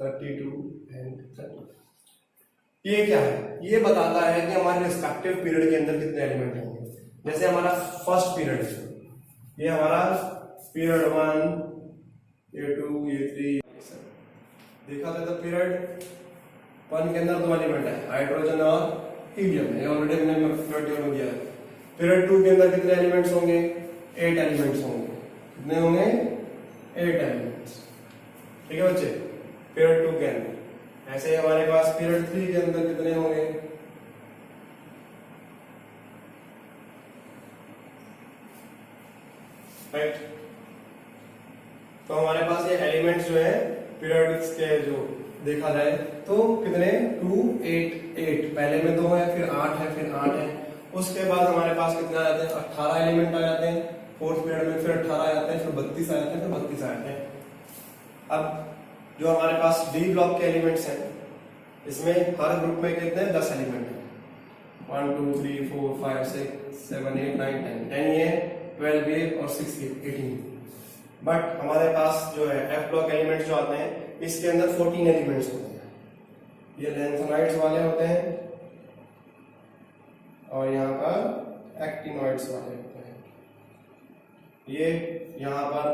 Speaker 1: 32 एंड 30। ये क्या है, ये बताता है कि हमारे रिस्पेक्टिव पीरियड के अंदर कितने एलिमेंट होंगे। जैसे हमारा फर्स्ट पीरियड है, ये हमारा पीरियड 1 ये 2 ये 3 देखा था। तो पीरियड 1 के अंदर 2 एलिमेंट है, हाइड्रोजन और हीलियम है, ये ऑलरेडी हमने पीरियड में दिया है। पीरियड 2 के अंदर कितने एलिमेंट्स होंगे, 8 एलिमेंट्स होंगे। कितने होंगे, 8 एलिमेंट्स, ठीक है बच्चे, पीरियड 2 के अंदर। ऐसे हमारे पास पीरियड 3 के अंदर कितने होंगे, राइट। तो हमारे पास ये एलिमेंट्स जो है पीरियड्स के जो देखा जाए तो कितने 2 8 8, पहले में 2 है फिर 8 है फिर 8 है। उसके बाद हमारे पास कितने आ जाते हैं, 18 एलिमेंट आ जाते हैं। फोर्थ पीरियड में फिर 18 आ जाते हैं, फिर 32 आ जाते हैं, फिर 32 आ जाते हैं। अब जो हमारे पास डी ब्लॉक के एलिमेंट्स हैं इसमें हर ग्रुप में कितने 10 एलिमेंट है, 1 2 3 4 5 6 7 8 9 10 ये 12 ये और 6 ये 18। बट हमारे पास जो है एफ ब्लॉक एलिमेंट्स जो आते हैं इसके अंदर 14 एलिमेंट्स होते हैं। ये लेंथेनॉइड्स वाले होते हैं और यहाँ पर एक्टिनॉइड्स वाले होते हैं। ये यहाँ पर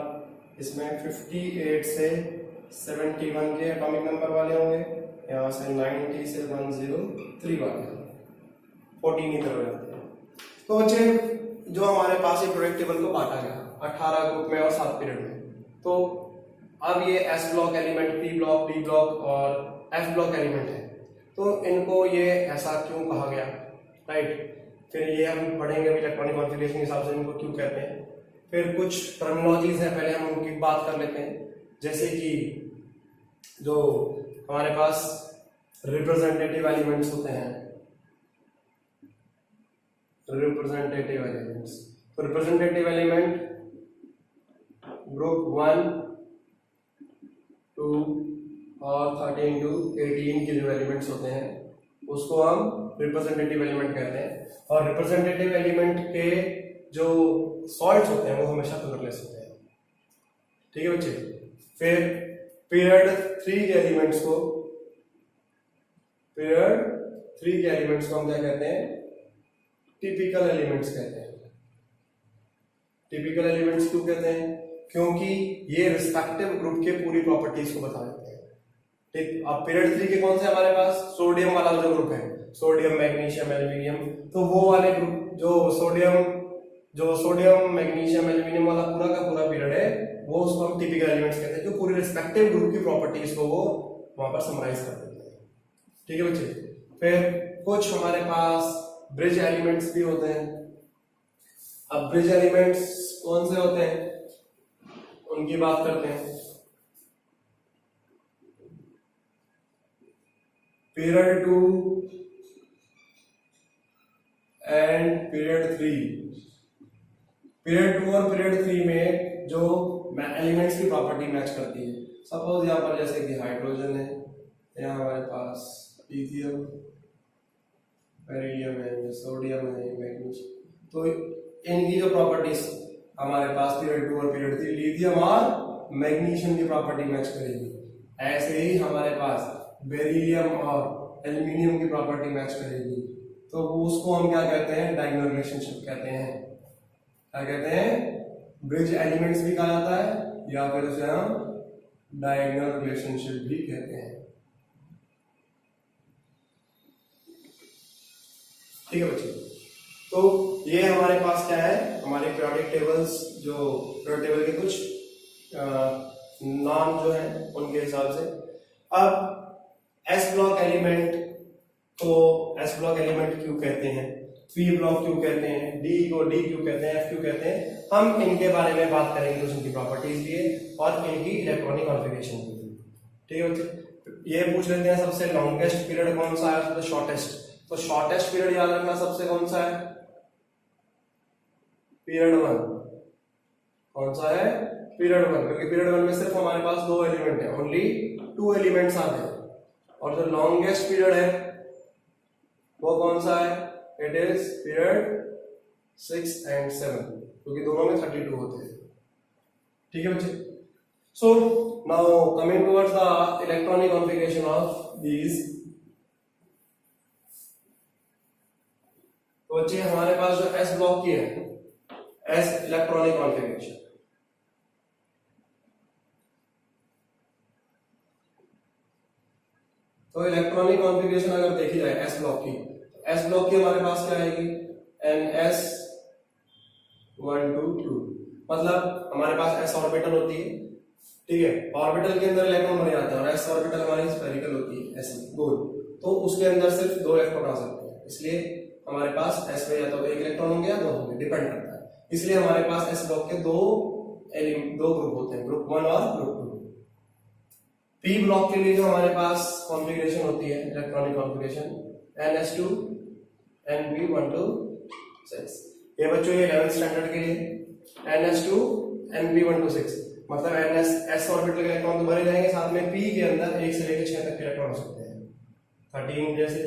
Speaker 1: इसमें 58 से 71 के एटॉमिक नंबर वाले होंगे, यहाँ से 90 से 103 वाले होंगे, 14 ही तरह जाते हैं। तो बच्चे जो हमारे पास ये पीरियोडिक टेबल को बांटा गया 18 ग्रुप में और 7 पीरियड में, तो अब ये S block element, P block, D block और एफ ब्लॉक एलिमेंट है, तो इनको ये ऐसा क्यों कहा गया, राइट। फिर ये हम पढ़ेंगे इलेक्ट्रॉनिक कॉन्फ़िगरेशन के हिसाब से इनको क्यों कहते हैं। फिर कुछ टर्मिनोलॉजीज हैं, पहले हम उनकी बात कर लेते हैं। जैसे कि जो हमारे पास रिप्रेजेंटेटिव एलिमेंट्स होते हैं, रिप्रेजेंटेटिव एलिमेंट्स, तो रिप्रेजेंटेटिव एलिमेंट ग्रुप 1 2 और 13 to 18 के जो एलिमेंट्स होते हैं उसको हम रिप्रेजेंटेटिव एलिमेंट कहते हैं। और रिप्रेजेंटेटिव एलिमेंट के जो सॉल्ट्स होते हैं वो हमेशा कलरलेस होते हैं। ठीक है बच्चे। फिर पीरियड 3 के एलिमेंट्स को हम क्या कहते हैं? टिपिकल एलिमेंट्स कहते हैं। टिपिकल एलिमेंट्स क्यों कहते हैं? क्योंकि ये रिस्पेक्टिव ग्रुप के पूरी प्रॉपर्टीज को बता देते हैं। ठीक। अब पीरियड 3 के कौन से हमारे पास? सोडियम वाला जो ग्रुप है, सोडियम, मैग्नीशियम, एल्यूमिनियम, तो वो वाले ग्रुप जो सोडियम मैग्नीशियम एल्यूमिनियम वाला पूरा का पूरा पीरियड है, वो उसको हम टिपिकल एलिमेंट्स कहते हैं, जो पूरी रिस्पेक्टिव ग्रुप की प्रॉपर्टीज को वो वहां पर समराइज कर देते हैं। ठीक है बच्चे। फिर कुछ हमारे पास ब्रिज एलिमेंट्स भी होते हैं। अब ब्रिज एलिमेंट्स कौन से होते हैं उनकी बात करते हैं। Period 2 and period 3। पीरियड 2 और पीरियड 3 में जो एलिमेंट्स की प्रॉपर्टी मैच करती है, सपोज यहाँ पर जैसे कि हाइड्रोजन है, यहाँ हमारे पास लिथियम, बेरिलियम है, सोडियम है, मैग्नीशियम, तो इनकी जो प्रॉपर्टीज हमारे पास पीरियड 2 और पीरियड 3 लिथियम और मैग्नीशियम की प्रॉपर्टी मैच करेगी। ऐसे ही हमारे पास बेरिलियम और एल्यूमिनियम की प्रॉपर्टी मैच करेगी, तो उसको हम क्या कहते हैं? डायगोनल रिलेशनशिप कहते हैं। क्या कहते हैं? ब्रिज एलिमेंट्स भी कहा जाता है, या फिर उसे हम डायगोनल रिलेशनशिप भी कहते हैं। ठीक है बच्चे। तो ये हमारे पास क्या है? हमारे पीरियोडिक टेबल्स, जो पीरियोडिक टेबल के कुछ नाम जो है उनके हिसाब से। अब एस ब्लॉक एलिमेंट, तो एस ब्लॉक एलिमेंट क्यों कहते हैं, पी ब्लॉक क्यों कहते हैं, डी को डी क्यों कहते हैं, एफ क्यों कहते हैं, हम इनके बारे में बात करेंगे। तो इनकी प्रॉपर्टीज भी है और इनकी इलेक्ट्रॉनिक कॉन्फ़िगरेशन भी है। ठीक है बच्चे। ये पूछ लेते हैं सबसे लॉन्गेस्ट पीरियड कौन सा है, सबसे शॉर्टेस्ट। तो शॉर्टेस्ट पीरियड याद रखना सबसे कौन सा है? पीरियड 1। कौन सा है? पीरियड 1, क्योंकि पीरियड 1 में सिर्फ हमारे पास 2 एलिमेंट है, ओनली 2 एलिमेंट्स आते हैं। और जो लॉन्गेस्ट पीरियड है वो कौन सा है? इट इज पीरियड 6 एंड 7, क्योंकि दोनों में 32 होते हैं। ठीक है बच्चे। So now coming towards the electronic configuration of these. तो बच्चे हमारे पास जो एस ब्लॉक की है, एस इलेक्ट्रॉनिक कॉन्फ़िगरेशन, तो इलेक्ट्रॉनिक कॉन्फ़िगरेशन अगर देखी जाए एस ब्लॉक की, एस ब्लॉक की हमारे पास क्या आएगी? NS122, मतलब हमारे पास एस ऑर्बिटल होती है। ठीक है। ऑर्बिटल के अंदर इलेक्ट्रॉन भरे जाते हैं और एस ऑर्बिटल हमारी स्फेरिकल होती है, ऐसी गोल, तो उसके अंदर सिर्फ 2 इलेक्ट्रॉन आ सकते हैं। इसलिए हमारे पास एस में या तो 1 इलेक्ट्रॉन होंगे या 2 होंगे, डिपेंड करता है। इसलिए हमारे पास एस ब्लॉक के दो ग्रुप होते हैं, ग्रुप 1 और ग्रुप 2। पी ब्लॉक के लिए जो हमारे पास कॉन्फ़िगरेशन होती है, इलेक्ट्रॉनिक कॉन्फ़िगरेशन, NS2 NP126। ये बच्चों ये 11th स्टैंडर्ड के लिए NS2 NP126, मतलब एस ऑर्बिटल के इलेक्ट्रॉन तो भरे जाएंगे, साथ में पी के अंदर 1 से लेकर 6 तक के इलेक्ट्रॉन हो सकते हैं, 13 जैसे,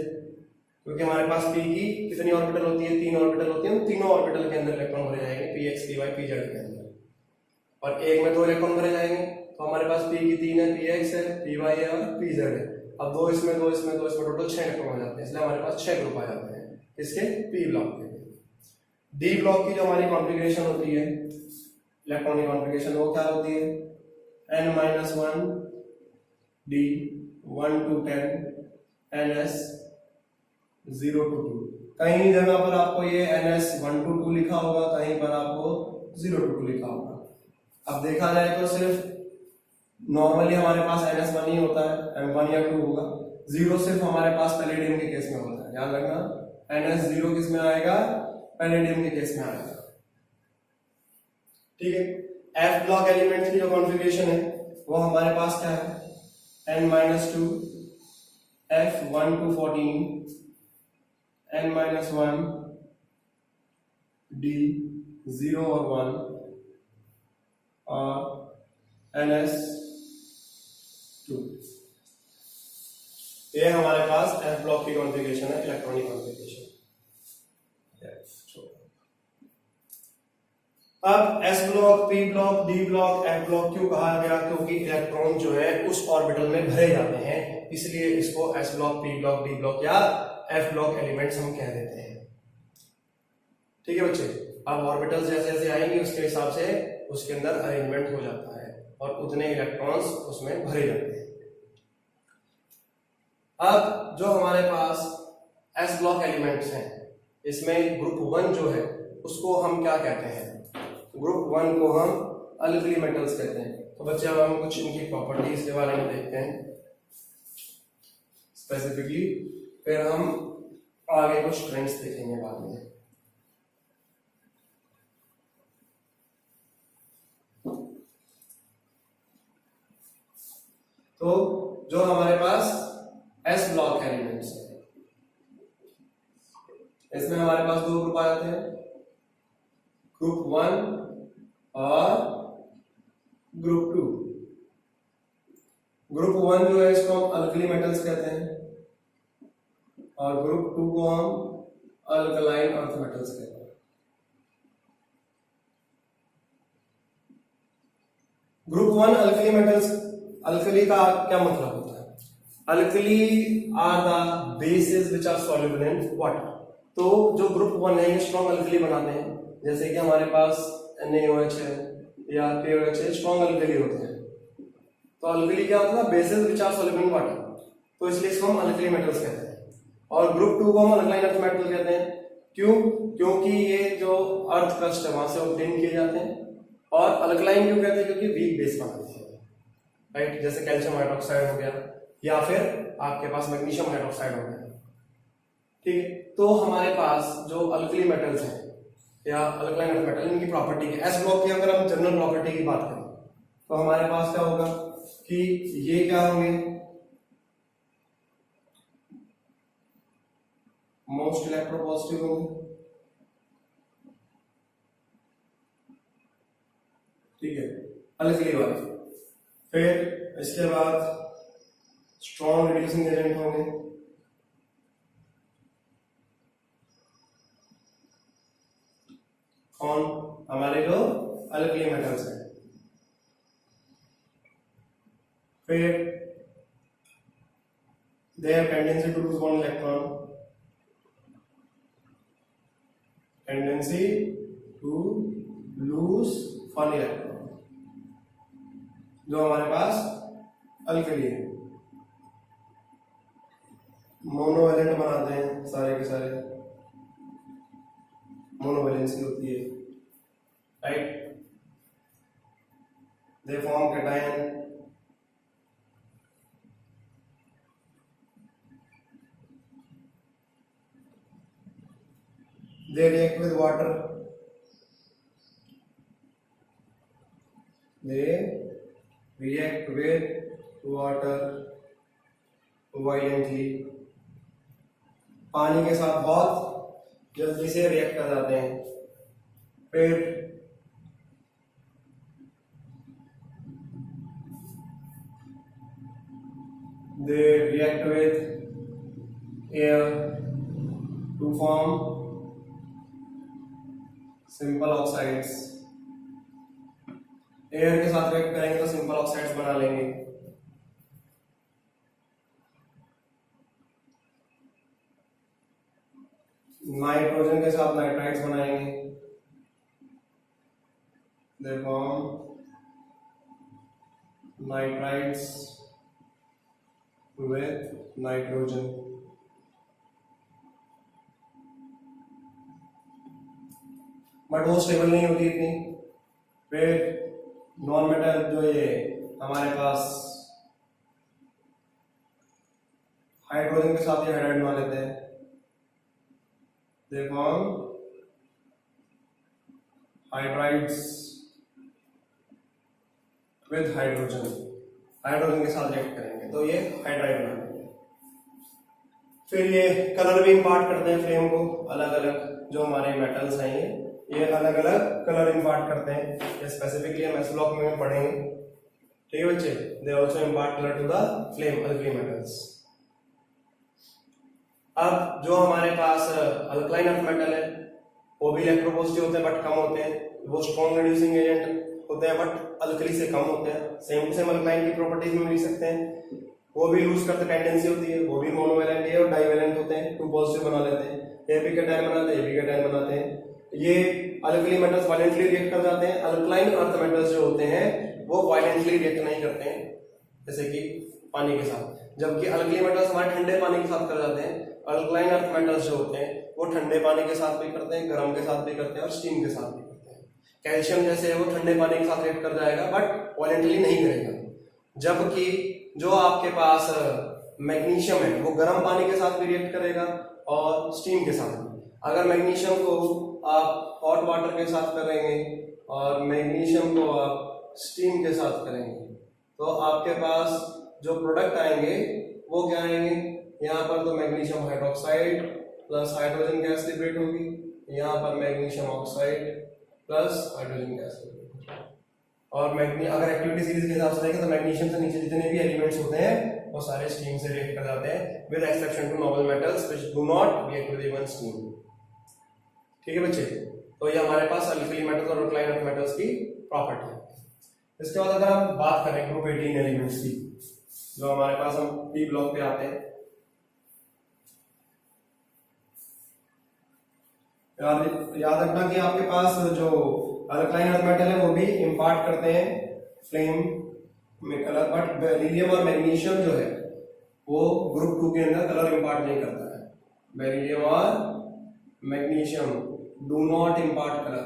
Speaker 1: क्योंकि हमारे पास पी की कितनी ऑर्बिटल होती है? 3 ऑर्बिटल होती है। तीनों ऑर्बिटल के अंदर इलेक्ट्रॉन भरे जाएंगे, px py pz के अंदर, और एक में 2 इलेक्ट्रॉन भरे जाएंगे। तो हमारे पास पी की 3 है, px है, py है और pz है। अब 2 इसमें टोटल 6 इलेक्ट्रॉन हो जाते हैं, इसलिए हमारे पास 6 ग्रुप आ जाते हैं इसके पी ब्लॉक के। डी ब्लॉक की जो हमारी कॉन्फ़िगरेशन होती है, इलेक्ट्रॉनिक कॉन्फ़िगरेशन, वो क्या होती है? N-1 D 1 to 10 NS 0 to 2। कहीं जगह पर आपको ये NS 1 to 2 लिखा होगा, कहीं पर आपको 0 to 2 लिखा होगा। अब देखा जाए तो सिर्फ नॉर्मली हमारे पास NS1 ही होता है, M1 या 2 होगा। 0 सिर्फ हमारे पास पैलेडियम के केस में होता है, याद रखना। NS0 किस में आएगा? पैलेडियम के केस में आएगा। ठीक है। एफ ब्लॉक एलिमेंट्स की जो कॉन्फ़िगरेशन है वो हमारे पास क्या है? N-2 F1 to 14 N-1 D 0 और 1 और NS2। ये हमारे पास एफ ब्लॉक की कॉन्फ़िगरेशन है, इलेक्ट्रॉनिक कॉन्फ़िगरेशन। अब S block, P block, D block, F block क्यों कहा गया? क्योंकि इलेक्ट्रॉन जो है उस ऑर्बिटल में भरे जाते हैं, इसलिए इसको S block, P block, D block या एफ ब्लॉक एलिमेंट्स हम कह देते हैं। ठीक है बच्चे, अब ऑर्बिटल्स जैसे जैसे आएंगे उसके हिसाब से उसके अंदर अरेंजमेंट हो जाता है और उतने इलेक्ट्रॉन्स उसमें भरे जाते हैं। अब जो हमारे पास एस ब्लॉक एलिमेंट्स हैं, इसमें ग्रुप 1 जो है उसको हम क्या कहते हैं? ग्रुप 1 को हम अल्कली मेटल्स कहते हैं। तो बच्चे अब हम कुछ इनकी प्रॉपर्टीज के बारे में देखते हैं स्पेसिफिकली, फिर हम आगे कुछ ट्रेंड्स देखेंगे बाद में। तो जो हमारे पास एस ब्लॉक एलिमेंट्स है, इसमें हमारे पास दो ग्रुप आ जाते हैं, ग्रुप 1 और ग्रुप 2। ग्रुप 1 जो है इसको हम अल्कली मेटल्स कहते हैं और ग्रुप 2 को हम अल्कलाइन अर्थ मेटल्स कहते हैं। ग्रुप 1 अल्कली मेटल्स, अल्कली का क्या मतलब होता है? Alkali are the bases which are soluble in water. तो जो ग्रुप 1 है ये स्ट्रॉन्ग अल्कली बनाते हैं, जैसे कि हमारे पास NaOH है या KOH है, स्ट्रॉन्ग अल्कली होते हैं। तो अल्कली क्या होता है? Bases which are soluble in water, तो इसलिए इसको हम अल्कली मेटल्स कहते हैं। और ग्रुप 2 को हम अल्कलाइन अर्थ मेटल कहते हैं। क्यों? क्योंकि ये जो अर्थ क्रस्ट है वहां से ऑब्टेन किए जाते हैं। और अल्कलाइन क्यों कहते हैं? क्योंकि वीक बेस बनाते हैं, राइट? जैसे कैल्शियम हाइड्रोक्साइड हो गया या फिर आपके पास मैग्नीशियम हाइड्रोक्साइड हो गया। ठीक है, तो हमारे पास जो अल्कली मेटल्स हैं या अल्कलाइन अर्थ मेटल, इनकी प्रॉपर्टी है। एस ब्लॉक की अगर हम जनरल प्रॉपर्टी की बात करें तो हमारे पास क्या होगा कि ये क्या होंगे? मोस्ट इलेक्ट्रोपॉजिटिव होंगे। ठीक है, अल्कली वाले। फिर इसके बाद स्ट्रॉन्ग रिड्यूसिंग एजेंट होंगे। कौन? हमारे जो अल्कली मेटल्स हैं। फिर they have tendency to lose one electron, tendency to lose one electron, जो हमारे पास अल्कली है। मोनोवैलेंट बनाते हैं सारे के सारे, मोनोवैलेंसी होती है, right? They form cation. They react with water. They react with water violently. पानी के साथ बहुत जल्दी से रिएक्ट कर जाते हैं। फिर they react with air to form simple oxides. Air के साथ रिएक्ट करेंगे तो सिंपल ऑक्साइड्स बना लेंगे। नाइट्रोजन के साथ नाइट्राइड्स बनाएंगे, they form nitrides with nitrogen. But वो स्टेबल नहीं होती इतनी। फिर नॉन मेटल जो ये हमारे पास हाइड्रोजन के साथ ये हाइड्राइड बना लेते हैं, they form hydrides with hydrogen. Hydrogen के साथ रिएक्ट करेंगे तो ये हाइड्राइड बना लेंगे। फिर ये कलर भी इंपार्ट करते हैं फ्लेम को, अलग अलग जो हमारे मेटल्स हैं ये अलग अलग कलर इंपार्ट करते हैं। ये स्पेसिफिकली हम एस ब्लॉक में पढ़ेंगे। ठीक है बच्चे, they also impart colour to the flame, alkali metals. अब जो हमारे पास अल्कलाइन अर्थ मेटल है वो भी इलेक्ट्रोपॉजिटिव होते हैं बट कम होते हैं, वो स्ट्रॉन्ग रिड्यूसिंग एजेंट होते हैं बट अल्कली से कम होते हैं। सेम टू सेम अल्कलाइन की प्रॉपर्टीज में लिख सकते हैं, वो भी लूज करते टेंडेंसी होती है, वो भी मोनोवैलेंट है और डाइवैलेंट होते हैं, टू पॉजिटिव बना लेते हैं, ये भी कैटायन बनाते हैं, ये भी कैटायन बनाते हैं। ये अल्कली मेटल्स वायलेंटली रिएक्ट कर जाते हैं, अल्कलाइन अर्थ मेटल्स जो होते हैं वो वायलेंटली रिएक्ट नहीं करते हैं जैसे कि पानी के साथ, जबकि अल्कली मेटल्स हमारे ठंडे पानी के साथ कर जाते हैं। अल्कलाइन अर्थ मेटल्स जो होते हैं वो ठंडे पानी के साथ भी करते हैं, गर्म के साथ भी करते हैं और स्टीम के साथ भी करते हैं। कैल्शियम जैसे है वो ठंडे पानी के साथ रिएक्ट कर जाएगा बट वायलेंटली नहीं करेगा, जबकि जो आपके पास मैग्नीशियम है वो गर्म पानी के साथ भी रिएक्ट करेगा और स्टीम के साथ भी। अगर मैग्नीशियम को आप हॉट वाटर के साथ करेंगे और मैग्नीशियम को आप स्टीम के साथ करेंगे तो आपके पास जो प्रोडक्ट आएंगे वो क्या आएंगे, यहाँ पर तो magnesium hydroxide plus hydrogen gas liberate होगी, यहाँ पर magnesium oxide plus hydrogen gas liberate होगी। और अगर एक्टिविटी सीरीज के हिसाब से देखें तो मैग्नीशियम से नीचे जितने भी एलिमेंट्स होते हैं वो सारे स्टीम से रिएक्ट कर जाते हैं with exception to noble metals which do not react with even steam. ठीक है बच्चे, तो ये हमारे पास अल्कली मेटल्स और अल्कलाइन अर्थ मेटल्स की प्रॉपर्टी है। इसके बाद अगर हम बात करें ग्रुप 18 एलिमेंट्स की, जो हमारे पास हम पी ब्लॉक पे आते हैं, याद रखना कि आपके पास जो अल्कलाइन अर्थ मेटल है वो भी इंपार्ट करते हैं फ्लेम में कलर, बट बेरिलियम और मैग्नीशियम जो है वो ग्रुप 2 के अंदर कलर इंपार्ट नहीं करता है। बेरिलियम और मैग्नीशियम डू नॉट इंपार्ट कलर,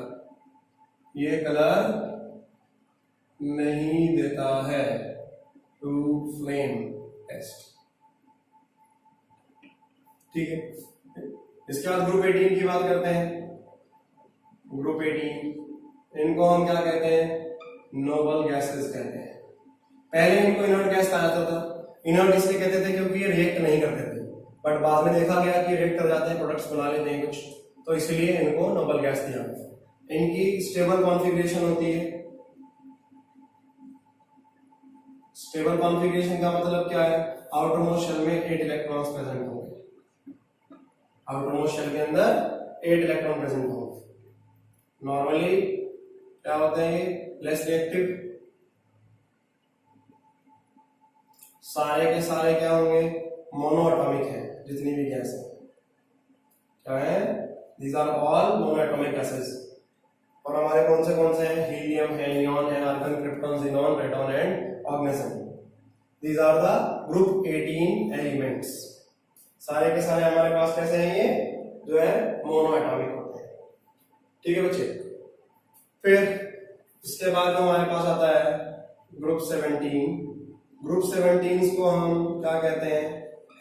Speaker 1: ये कलर नहीं देता है टू फ्लेम टेस्ट। ठीक है, इसके बाद ग्रुप 18 की बात करते हैं। ग्रुप 18 इनको हम क्या कहते हैं, नोबल गैसेस कहते हैं। पहले इनको इनर्ट गैस कहा जाता था, इनर्ट इसलिए कहते थे क्योंकि ये रिएक्ट नहीं करते थे, बट बाद में देखा गया कि रिएक्ट कर जाते हैं, प्रोडक्ट्स बना लेते हैं कुछ, तो इसलिए इनको नोबल गैस दिया गया। इनकी स्टेबल कॉन्फ़िगरेशन होती है। स्टेबल कॉन्फ़िगरेशन का मतलब क्या है, आउटर मोस्ट शेल में 8 इलेक्ट्रॉन्स प्रेजेंट होंगे, आउटर मोस्ट शेल के अंदर 8 इलेक्ट्रॉन प्रेजेंट होंगे। नॉर्मली क्या होते हैं, लेस रिएक्टिव, सारे के सारे क्या होंगे, मोनो एटॉमिक है, जितनी भी गैस है क्या है, these are all mono atomic gases. और हमारे कौन से हैं, हीलियम है, नियॉन है, argon, krypton, xenon, radon and organism. These are the group 18 elements. सारे के सारे हमारे पास कैसे हैं, ये जो है मोनो एटॉमिक होते हैं। ठीक है बच्चे, फिर इसके बाद हमारे पास आता है ग्रुप 17। ग्रुप 17 को हम क्या कहते हैं,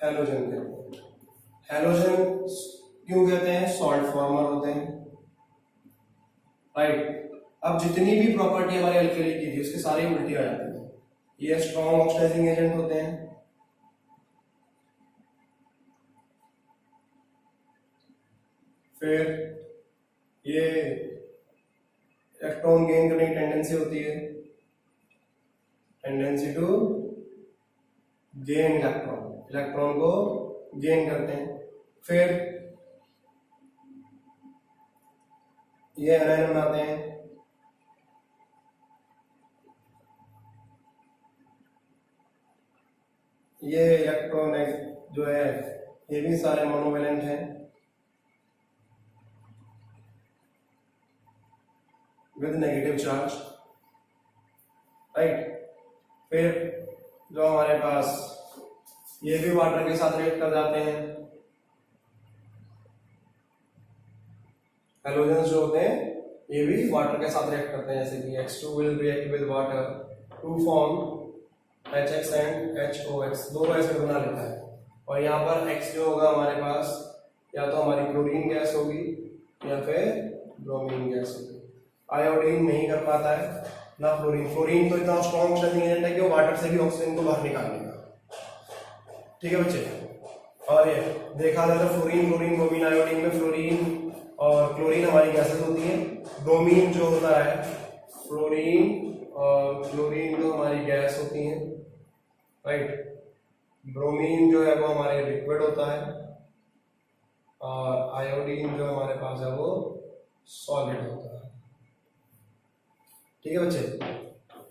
Speaker 1: हैलोजन कहते हैं। हैलोजन क्यों कहते हैं, सॉल्ट फॉर्मर होते हैं, राइट। अब जितनी भी प्रॉपर्टी हमारे अल्कली की थी उसके सारे उल्टी आ जाती है। ये स्ट्रॉन्ग ऑक्सीडाइजिंग एजेंट होते हैं, फिर ये इलेक्ट्रॉन गेन करने की टेंडेंसी होती है, tendency to gain electron, electron को गेन करते हैं। फिर ये एनायन बनाते हैं, ये इलेक्ट्रॉन जो है ये भी सारे मोनोवेलेंट हैं विद नेगेटिव चार्ज, राइट। फिर जो हमारे पास ये भी वाटर के साथ रिएक्ट कर जाते हैं, हैलोजेंस जो होते हैं ये भी वाटर के साथ रिएक्ट करते हैं, जैसे कि H2 will react with water to form HX and HOX, दो एसिड बना लेता है। और यहाँ पर X जो होगा हमारे पास या तो हमारी क्लोरीन गैस होगी या फिर ब्रोमीन गैस होगी। आयोडीन नहीं कर पाता है ना फ्लोरीन, फ्लोरीन तो इतना स्ट्रॉन्ग ऑक्सीडाइजिंग एजेंट है कि वो वाटर से भी ऑक्सीजन को बाहर निकाल लेगा। ठीक है बच्चे, और ये देखा जाए तो फ्लोरीन, ब्रोमीन, आयोडीन में फ्लोरीन और क्लोरीन हमारी गैसेस होती है। ब्रोमीन जो होता है, फ्लोरीन और क्लोरीन तो हमारी गैस होती है, राइट। ब्रोमीन जो है वो हमारे लिक्विड होता है और आयोडीन जो हमारे पास है वो सॉलिड होता है। ठीक है बच्चे,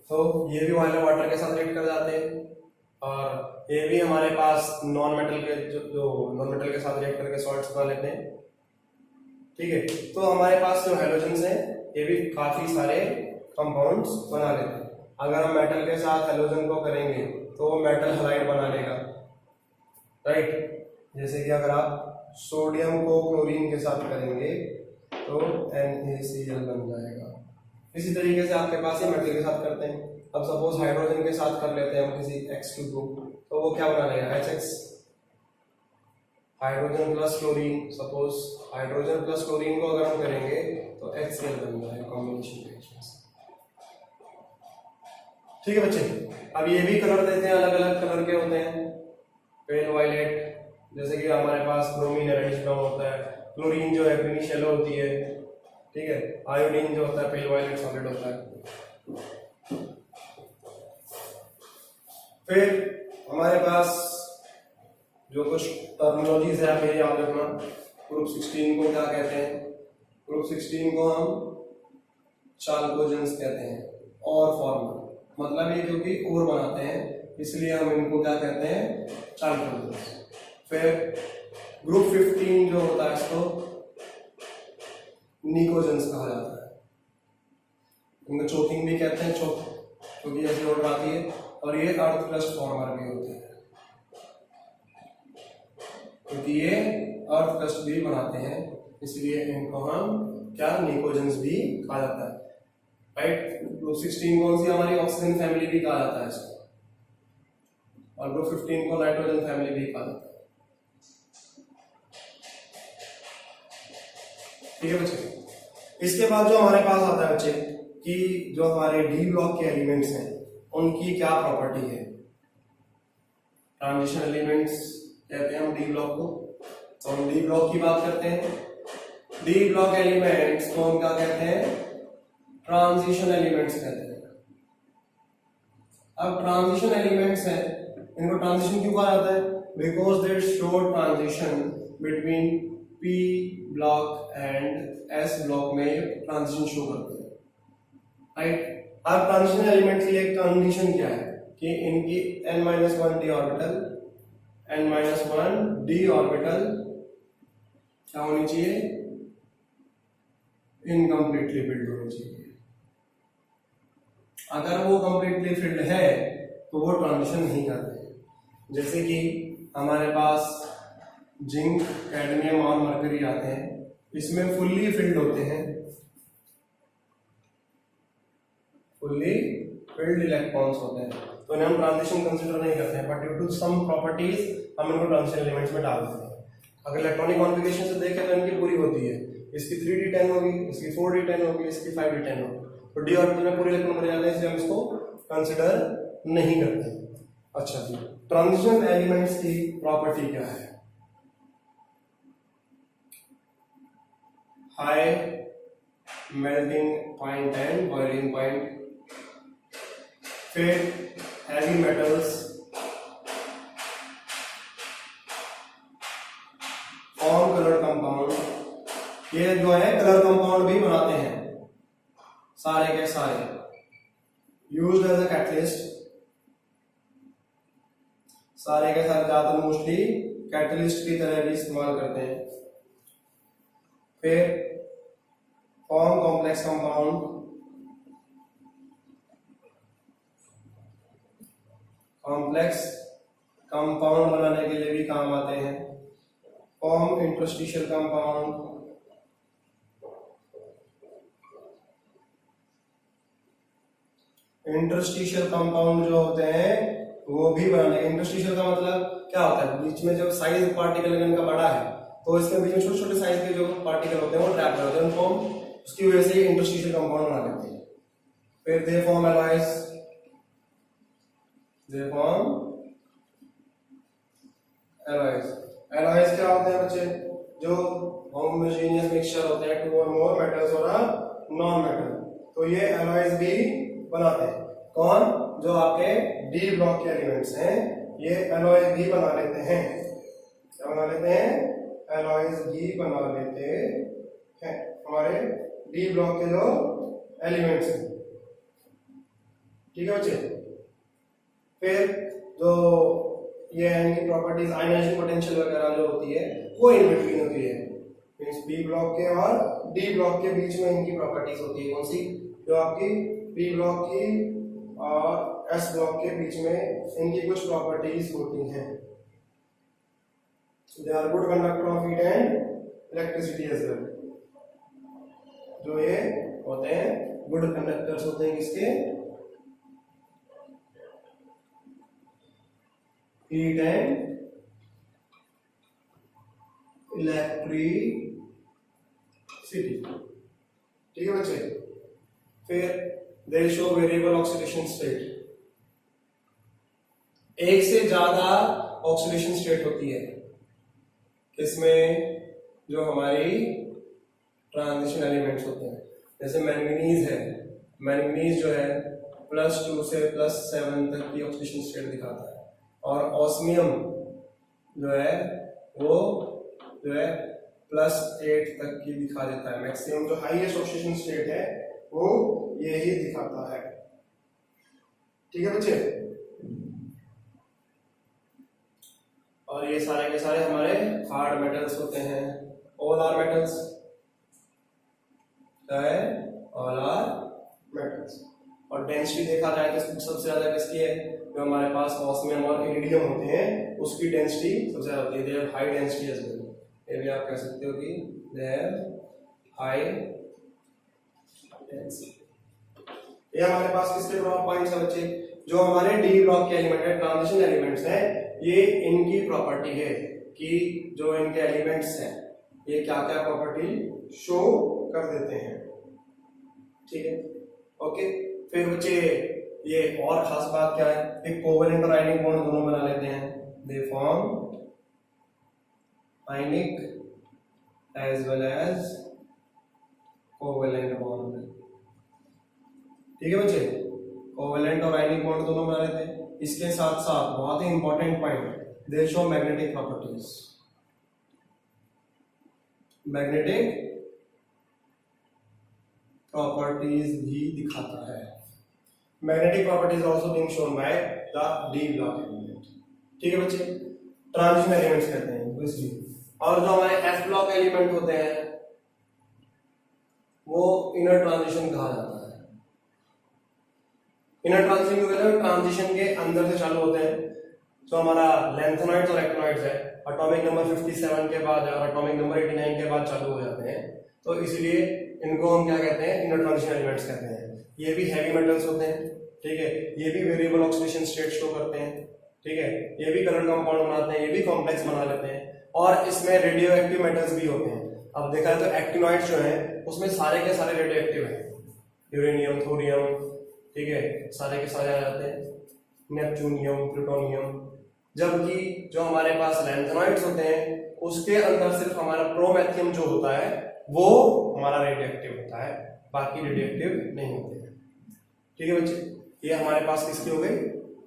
Speaker 1: तो ये भी वाटर के साथ रिएक्ट कर जाते हैं और ये भी हमारे पास नॉन मेटल के जो नॉन मेटल के साथ रिएक्ट करके सॉल्ट्स बना लेते हैं। ठीक है, तो हमारे पास जो हैलोजेंस हैं ये भी काफी सारे कंपाउंड्स बना लेते हैं। अगर हम मेटल के साथ हैलोजन को करेंगे तो वो मेटल हैलाइड बना लेगा, राइट। जैसे कि अगर आप सोडियम को क्लोरीन के साथ करेंगे तो NaCl बन जाएगा। इसी तरीके से आपके पास ये मेटल के साथ करते हैं। अब सपोज हाइड्रोजन के साथ कर लेते हैं हम किसी X2 ग्रुप, तो वो क्या बना लेगा HX, hydrogen plus chlorine. Suppose hydrogen plus chlorine को अगर हम करेंगे तो HCl बन जाएगा कॉम्बिनेशन रिएक्शन से। ठीक है बच्चे, अब ये भी कलर देते हैं, अलग अलग कलर के होते हैं। पेल वायलेट, जैसे कि हमारे पास ब्रोमीन रेडिश ब्राउन होता है, क्लोरीन जो है ग्रीनिश येलो होती है। ठीक है, आयोडीन जो होता है पेल वायलेट सॉलिड होता है। फिर हमारे पास जो कुछ टर्मिनोलॉजीज है मेरे याद रखना। ग्रुप 16 को क्या कहते हैं? ग्रुप 16 को हम चाल्कोजेंस कहते हैं, और फॉर्मर, मतलब ये जो कि और बनाते हैं इसलिए हम इनको क्या कहते हैं? चाल्कोजेंस। फिर ग्रुप 15 जो होता है इसको निकोजेंस कहा जाता है। इनको चोकिंग भी कहते हैं, चोक क्योंकि ऐसी ऑर्डर आती है। और ये अर्थ क्रस्ट फॉर्मर भी होते हैं क्योंकि ये अर्थ क्रस्ट भी बनाते हैं, इसलिए इनको हम क्या निकोजेंस भी कहा जाता है, राइट। ग्रुप 16 कौन सी हमारी ऑक्सीजन फैमिली भी कहा जाता है इसको, और ग्रुप 15 को नाइट्रोजन फैमिली भी कहा जाता है। ठीक है बच्चे, इसके बाद जो हमारे पास आता है बच्चे कि जो हमारे डी ब्लॉक के एलिमेंट्स हैं उनकी क्या प्रॉपर्टी है। ट्रांजिशन एलिमेंट्स कहते हैं हम डी ब्लॉक को, तो हम डी ब्लॉक की बात करते हैं। डी ब्लॉक एलिमेंट्स को हम क्या कहते हैं? ट्रांजिशन एलिमेंट्स कहते हैं। अब ट्रांजिशन एलिमेंट्स हैं, इनको ट्रांजिशन क्यों कहा जाता है? Because they show transition between P block and S block में ट्रांजिशन शो करते हैं, राइट। अब ट्रांजिशन एलिमेंट की एक कंडीशन क्या है कि इनकी n-1 d orbital, n-1 d orbital क्या होनी चाहिए? इनकम्प्लीटली फिल्ड होनी चाहिए। अगर वो कंप्लीटली फिल्ड है तो वो ट्रांजिशन नहीं करते। जैसे कि हमारे पास जिंक, कैडमियम और मरकरी आते हैं, इसमें फुल्ली फिल्ड होते हैं, फुल्ली फिल्ड इलेक्ट्रॉन्स होते हैं, तो इन्हें हम ट्रांजिशन कंसीडर नहीं करते हैं, but due to some properties हम इनको ट्रांजिशन एलिमेंट्स में डाल देते हैं। अगर इलेक्ट्रॉनिक कॉन्फ़िगरेशन से देखें तो इनकी पूरी होती है, इसकी 3d10 होगी, इसकी 4d10 होगी, इसकी 5d10 होगी, तो डी ऑर्बिटल में पूरे इलेक्ट्रॉन भरे जाते हैं, इसलिए हम इसको कंसीडर नहीं करते। अच्छा जी, ट्रांजिशन एलिमेंट्स की प्रॉपर्टी क्या है? High melting point and boiling point, फिर heavy metals, form colour compound, ये जो है कलर कंपाउंड भी बनाते हैं सारे के सारे, यूज्ड एज अ कैटलिस्ट, सारे के सारे ज्यादातर मोस्टली कैटलिस्ट की तरह भी इस्तेमाल करते हैं। फिर form complex compound, complex compound बनाने के लिए भी काम आते हैं। Form interstitial compound, interstitial compound जो होते हैं वो भी बनाने। इंटरस्टिशियल का मतलब क्या होता है? बीच में जो साइज पार्टिकल इनका बड़ा है तो इसमें बीच में छोटे छोटे साइज के जो पार्टिकल होते हैं वो ट्रैप होते हैं, उनको उसकी वजह से इंटरस्टिशियल कंपाउंड बना लेते हैं। फिर they form alloys, they form alloys. Alloys क्या होते हैं बच्चे? जो होमोजेनियस मिक्सचर होते हैं, टू और मोर मेटल्स और नॉन मेटल, तो ये एलॉयज भी बनाते हैं। कौन? जो आपके डी ब्लॉक के एलिमेंट्स हैं ये एलॉय भी बना लेते हैं। क्या बना लेते हैं? एलॉयज भी बना लेते हैं हमारे डी ब्लॉक के जो एलिमेंट्स हैं। ठीक है बच्चे, फिर जो ये इनकी प्रॉपर्टीज आयनाइजेशन पोटेंशियल वगैरह जो होती है वो इन बिटवीन होती है, मींस पी ब्लॉक के और डी ब्लॉक के बीच में इनकी प्रॉपर्टीज होती है। कौन सी? जो आपकी पी ब्लॉक की और एस ब्लॉक के बीच में इनकी कुछ प्रॉपर्टीज होती हैं। They are good conductor of heat and electricity as well. जो ये होते हैं गुड कंडक्टर्स होते हैं किसके? Heat and electricity. ठीक है बच्चे, फिर they show variable oxidation state. एक से ज्यादा ऑक्सीडेशन स्टेट होती है इसमें जो हमारी ट्रांजिशन एलिमेंट्स होते हैं। जैसे मैंगनीज है, मैंगनीज जो है +2 से +7 तक की ऑक्सीडेशन स्टेट दिखाता है, और ऑस्मियम जो है वो जो है +8 तक की दिखा देता है। मैक्सिमम जो हाईएस्ट ऑक्सीडेशन स्टेट है वो यही दिखाता है। ठीक है बच्चे, और ये सारे के सारे हमारे हार्ड मेटल्स होते हैं। ऑल आर मेटल्स, क्या है? All are metals. और डेंसिटी देखा जाए तो सबसे ज्यादा किसकी है? जो हमारे पास ऑस्मियम और इरिडियम होते हैं उसकी डेंसिटी सबसे ज्यादा होती है। They have high density as well. ये भी आप कह सकते हो कि दे हैव हाई डेंसिटी। ये हमारे पास किसके पॉइंट्स है बच्चे? जो हमारे डी ब्लॉक के एलिमेंट है, ट्रांजिशन एलिमेंट्स हैं, ये इनकी प्रॉपर्टी है कि जो इनके एलिमेंट्स हैं ये क्या क्या प्रॉपर्टी शो कर देते हैं। ठीक है, ओके। फिर बच्चे ये और खास बात क्या है? एक कोवेलेंट और आयनिक बॉन्ड दोनों बना लेते हैं। They form ionic as well as covalent bond. ठीक है बच्चे, कोवेलेंट और आयनिक बॉन्ड दोनों बना लेते हैं। इसके साथ साथ बहुत ही important point, they show magnetic properties. Magnetic properties भी दिखाता है। Magnetic properties also being shown by the D block element. ठीक है बच्चे, ट्रांजिशन एलिमेंट्स कहते हैं इसलिए। और जो हमारे एफ ब्लॉक एलिमेंट होते हैं वो इनर ट्रांजिशन कहा जाता है। इनर ट्रांजिशन क्यों? ट्रांजिशन के अंदर से चालू होते हैं। जो हमारा लैंथेनॉइड्स और एक्टिनॉइड्स है, एटॉमिक नंबर 57 के बाद और एटॉमिक नंबर 89 के बाद चालू हो जाते हैं, तो इसलिए इनको हम क्या कहते हैं? इनर ट्रांजिशन एलिमेंट्स कहते हैं। ये भी हैवी मेटल्स होते हैं। ठीक है, ये भी वेरिएबल ऑक्सीडेशन स्टेट शो करते हैं। ठीक है, ये भी कलर कंपाउंड बनाते हैं, ये भी कॉम्प्लेक्स बना लेते हैं, और इसमें रेडियो एक्टिव मेटल्स भी होते हैं। अब देखा जाए तो एक्टिनॉइड्स जो है उसमें सारे के सारे रेडियो एक्टिव है, यूरेनियम, थोरियम, ठीक है, सारे के सारे आ जाते हैं, नेपच्यूनियम, प्लूटोनियम। जबकि जो हमारे पास लैंथेनॉइड्स होते हैं उसके अंदर सिर्फ हमारा प्रोमेथियम जो होता है वो हमारा रेडियो एक्टिव होता है, बाकी रेडियो एक्टिव नहीं होते हैं। ठीक है बच्चे, ये हमारे पास किसकी हो गई?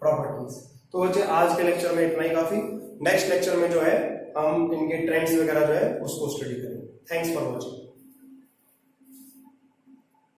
Speaker 1: प्रॉपर्टीज। तो बच्चे आज के लेक्चर में इतना ही काफी। नेक्स्ट लेक्चर में जो है हम इनके ट्रेंड्स वगैरह जो है उसको स्टडी करेंगे। Thanks for watching.